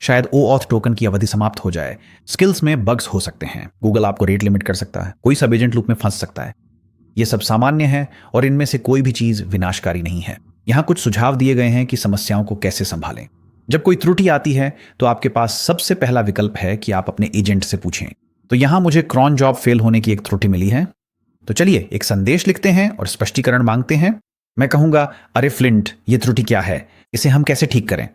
शायद OAuth टोकन की अवधि समाप्त हो जाए। स्किल्स में बग्स हो सकते हैं। गूगल आपको रेट लिमिट कर सकता है। कोई सब एजेंट लूप में फंस सकता है। ये सब सामान्य है और इनमें से कोई भी चीज विनाशकारी नहीं है। यहां कुछ सुझाव दिए गए हैं कि समस्याओं को कैसे संभालें। जब कोई त्रुटि आती है तो आपके पास सबसे पहला विकल्प है कि आप अपने एजेंट से पूछें। तो यहां मुझे क्रॉन जॉब फेल होने की एक त्रुटि मिली है, तो चलिए एक संदेश लिखते हैं और स्पष्टीकरण मांगते हैं। मैं कहूंगा, अरे फ्लिंट, ये त्रुटि क्या है, इसे हम कैसे ठीक करें?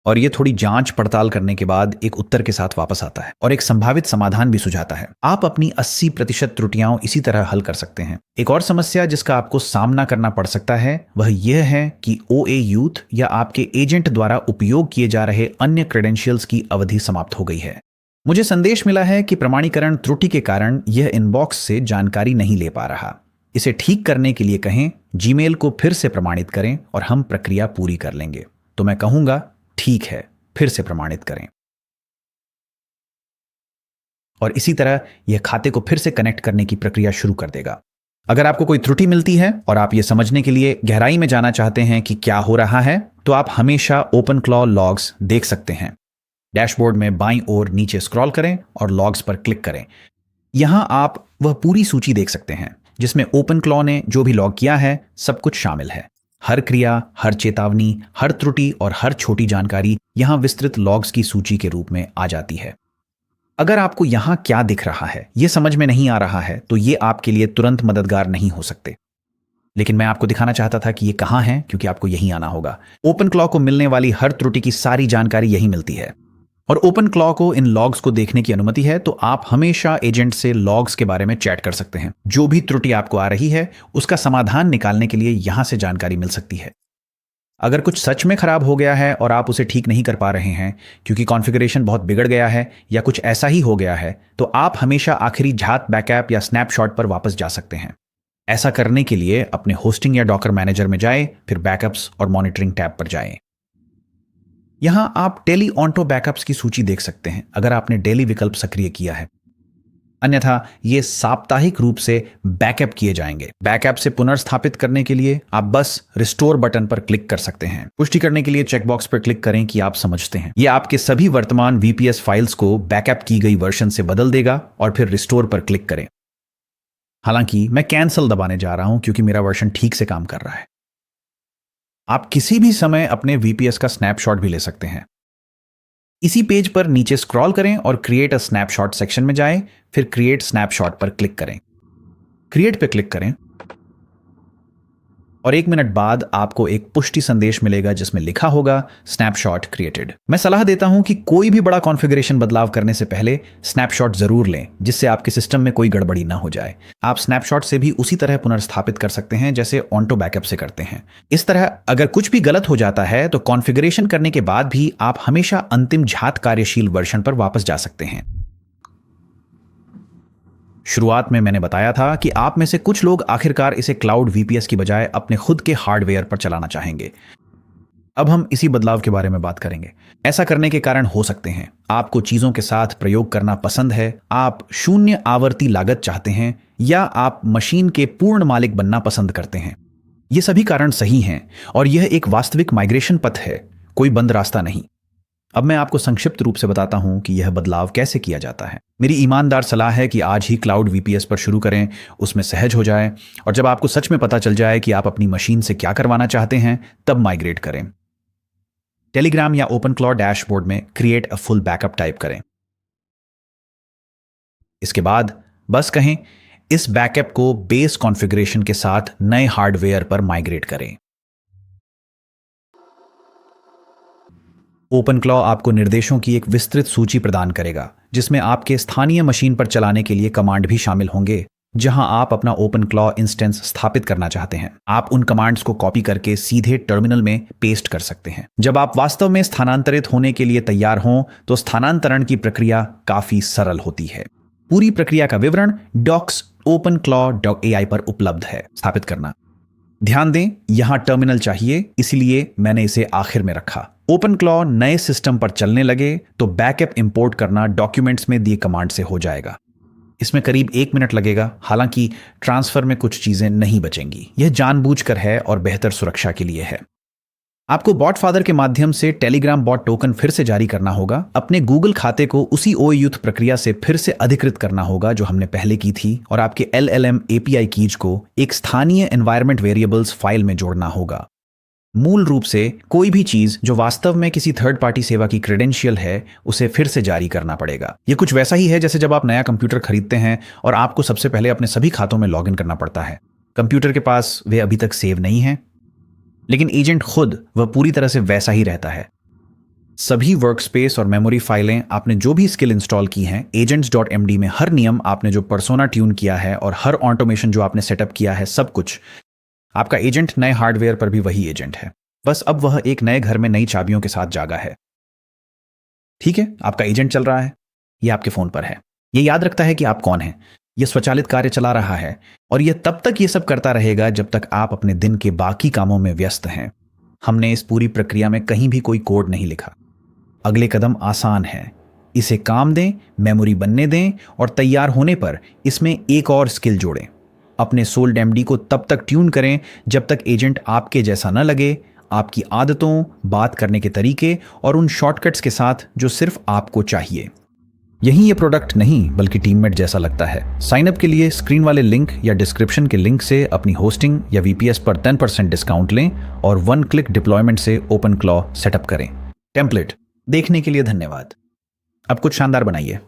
और ये थोड़ी जांच पड़ताल करने के बाद एक उत्तर के साथ वापस आता है और एक संभावित समाधान भी सुझाता है। आप अपनी 80% त्रुटियां इसी तरह हल कर सकते हैं। एक और समस्या जिसका आपको सामना करना पड़ सकता है वह यह है कि OA यूथ या आपके एजेंट द्वारा उपयोग किए जा रहे अन्य क्रेडेंशियल्स की अवधि समाप्त हो गई है। मुझे संदेश मिला है कि प्रमाणीकरण त्रुटि के कारण यह इनबॉक्स से जानकारी नहीं ले पा रहा। इसे ठीक करने के लिए कहें, जीमेल को फिर से प्रमाणित करें और हम प्रक्रिया पूरी कर लेंगे। तो मैं कहूंगा, ठीक है, फिर से प्रमाणित करें। और इसी तरह यह खाते को फिर से कनेक्ट करने की प्रक्रिया शुरू कर देगा। अगर आपको कोई त्रुटि मिलती है और आप यह समझने के लिए गहराई में जाना चाहते हैं कि क्या हो रहा है, तो आप हमेशा ओपनक्लॉ लॉग्स देख सकते हैं। डैशबोर्ड में बाईं ओर नीचे स्क्रॉल करें और लॉग्स पर क्लिक करें। यहां आप वह पूरी सूची देख सकते हैं जिसमें ओपनक्लॉ ने जो भी लॉग किया है सब कुछ शामिल है। हर क्रिया, हर चेतावनी, हर त्रुटि और हर छोटी जानकारी यहां विस्तृत लॉग्स की सूची के रूप में आ जाती है। अगर आपको यहां क्या दिख रहा है यह समझ में नहीं आ रहा है तो ये आपके लिए तुरंत मददगार नहीं हो सकते, लेकिन मैं आपको दिखाना चाहता था कि ये कहां है, क्योंकि आपको यहीं आना होगा। ओपनक्लॉ को मिलने वाली हर त्रुटि की सारी जानकारी यहीं मिलती है और ओपनक्लॉ को इन लॉग्स को देखने की अनुमति है, तो आप हमेशा एजेंट से लॉग्स के बारे में चैट कर सकते हैं। जो भी त्रुटि आपको आ रही है उसका समाधान निकालने के लिए यहां से जानकारी मिल सकती है। अगर कुछ सच में खराब हो गया है और आप उसे ठीक नहीं कर पा रहे हैं क्योंकि कॉन्फ़िगरेशन बहुत बिगड़ गया है या कुछ ऐसा ही हो गया है, तो आप हमेशा आखिरी झात बैकअप या स्नैपशॉट पर वापस जा सकते हैं। ऐसा करने के लिए अपने होस्टिंग या डॉकर मैनेजर में जाएं, फिर बैकअप्स और मॉनिटरिंग टैब पर जाएं। यहां आप डेली ऑटो बैकअप्स की सूची देख सकते हैं अगर आपने डेली विकल्प सक्रिय किया है, अन्यथा ये साप्ताहिक रूप से बैकअप किए जाएंगे। बैकअप से पुनर्स्थापित करने के लिए आप बस रिस्टोर बटन पर क्लिक कर सकते हैं। पुष्टि करने के लिए चेकबॉक्स पर क्लिक करें कि आप समझते हैं। यह आपके सभी वर्तमान VPS फाइल्स को बैकअप की गई वर्जन से बदल देगा और फिर रिस्टोर पर क्लिक करें। हालांकि मैं कैंसिल दबाने जा रहा हूं क्योंकि मेरा वर्जन ठीक से काम कर रहा है। आप किसी भी समय अपने VPS का स्नैपशॉट भी ले सकते हैं। इसी पेज पर नीचे स्क्रॉल करें और क्रिएट अ स्नैपशॉट सेक्शन में जाएं, फिर क्रिएट स्नैपशॉट पर क्लिक करें। क्रिएट पे क्लिक करें। और 1 मिनट बाद आपको एक पुष्टि संदेश मिलेगा जिसमें लिखा होगा स्नैपशॉट क्रिएटेड। मैं सलाह देता हूं कि कोई भी बड़ा कॉन्फ़िगरेशन बदलाव करने से पहले स्नैपशॉट जरूर लें, जिससे आपके सिस्टम में कोई गड़बड़ी ना हो जाए। आप स्नैपशॉट से भी उसी तरह पुनर्स्थापित कर सकते हैं जैसे ऑन्टो बैकअप से करते हैं। इस तरह अगर कुछ भी गलत हो जाता है तो कॉन्फ़िगरेशन करने के बाद भी आप हमेशा अंतिम झात कार्यशील वर्जन पर वापस जा सकते हैं। शुरुआत में मैंने बताया था कि आप में से कुछ लोग आखिरकार इसे क्लाउड वीपीएस की बजाय अपने खुद के हार्डवेयर पर चलाना चाहेंगे। अब हम इसी बदलाव के बारे में बात करेंगे। ऐसा करने के कारण हो सकते हैं। आपको चीजों के साथ प्रयोग करना पसंद है, आप शून्य आवर्ती लागत चाहते हैं, या आप मशीन के पूर्ण मालिक बनना पसंद करते हैं। ये सभी कारण सही हैं और यह एक वास्तविक माइग्रेशन पथ है, कोई बंद रास्ता नहीं। अब मैं आपको संक्षिप्त रूप से बताता हूं कि यह बदलाव कैसे किया जाता है। मेरी ईमानदार सलाह है कि आज ही क्लाउड वीपीएस पर शुरू करें, उसमें सहज हो जाए, और जब आपको सच में पता चल जाए कि आप अपनी मशीन से क्या करवाना चाहते हैं तब माइग्रेट करें। टेलीग्राम या ओपनक्लॉ डैशबोर्ड में create a full backup type करें। इसके बाद बस कहें इस बैकअप को बेस कॉन्फ़िगरेशन के साथ नए हार्डवेयर पर माइग्रेट करें। ओपनक्लॉ आपको निर्देशों की एक विस्तृत सूची प्रदान करेगा, जिसमें आपके स्थानीय मशीन पर चलाने के लिए कमांड भी शामिल होंगे जहां आप अपना ओपनक्लॉ इंस्टेंस स्थापित करना चाहते हैं। आप उन कमांड्स को कॉपी करके सीधे टर्मिनल में पेस्ट कर सकते हैं। जब आप वास्तव में स्थानांतरित होने के लिए तैयार हों तो स्थानांतरण की प्रक्रिया काफी सरल होती है। पूरी प्रक्रिया का विवरण डॉक्स openclaw.ai पर उपलब्ध है। स्थापित करना, ध्यान दें यहां टर्मिनल चाहिए, इसलिए मैंने इसे आखिर में रखा। ओपनक्लॉ नए सिस्टम पर चलने लगे तो बैकअप इंपोर्ट करना डॉक्यूमेंट्स में दिए कमांड से हो जाएगा। इसमें करीब 1 मिनट लगेगा, हालांकि ट्रांसफर में कुछ चीजें नहीं बचेंगी। यह जानबूझकर है और बेहतर सुरक्षा के लिए है। आपको बॉटफादर के माध्यम से टेलीग्राम बॉट टोकन फिर से जारी करना होगा। अपने गूगल खाते को उसी OAuth प्रक्रिया से फिर से अधिकृत करना होगा जो हमने पहले की थी, और आपके LLM API कीज को एक स्थानीय एनवायरनमेंट वेरिएबल्स फाइल में जोड़ना होगा। मूल रूप से कोई भी चीज जो वास्तव में किसी थर्ड पार्टी सेवा की क्रेडेंशियल है उसे फिर से जारी करना पड़ेगा। यह कुछ वैसा ही है जैसे जब आप नया कंप्यूटर खरीदते हैं और आपको सबसे पहले अपने सभी खातों में लॉगिन करना पड़ता है। कंप्यूटर के पास वे अभी तक सेव नहीं हैं, लेकिन एजेंट खुद वह पूरी तरह से वैसा ही रहता है। सभी वर्कस्पेस और मेमोरी फाइलें, आपने जो भी स्किल इंस्टॉल की हैं, agents.md में हर नियम आपने जो पर्सोना ट्यून किया है और हर ऑटोमेशन जो आपने सेटअप किया है, सब कुछ आपका एजेंट नए हार्डवेयर पर भी वही एजेंट है। बस अब वह एक नए घर में नई चाबियों के साथ जागा है। ठीक है, आपका एजेंट चल रहा है, यह आपके फोन पर है, यह याद रखता है कि आप कौन हैं, यह स्वचालित कार्य चला रहा है, और यह तब तक यह सब करता रहेगा जब तक आप अपने दिन के बाकी कामों में व्यस्त हैं। हमने इस पूरी प्रक्रिया में कहीं भी कोई कोड नहीं लिखा। अगले कदम आसान है, इसे काम दें, मेमोरी बनने दें, और तैयार होने पर इसमें एक और स्किल जोड़ें। अपने सोल्ड एमडी को तब तक ट्यून करें जब तक एजेंट आपके जैसा न लगे, आपकी आदतों, बात करने के तरीके और उन शॉर्टकट्स के साथ जो सिर्फ आपको चाहिए। यही ये प्रोडक्ट नहीं बल्कि टीममेट जैसा लगता है। साइन अप के लिए स्क्रीन वाले लिंक या डिस्क्रिप्शन के लिंक से अपनी होस्टिंग या VPS पर 10% डिस्काउंट लें और 1 क्लिक डिप्लॉयमेंट से ओपनक्लॉ सेटअप करें। टेम्पलेट देखने के लिए धन्यवाद। अब कुछ शानदार बनाइए।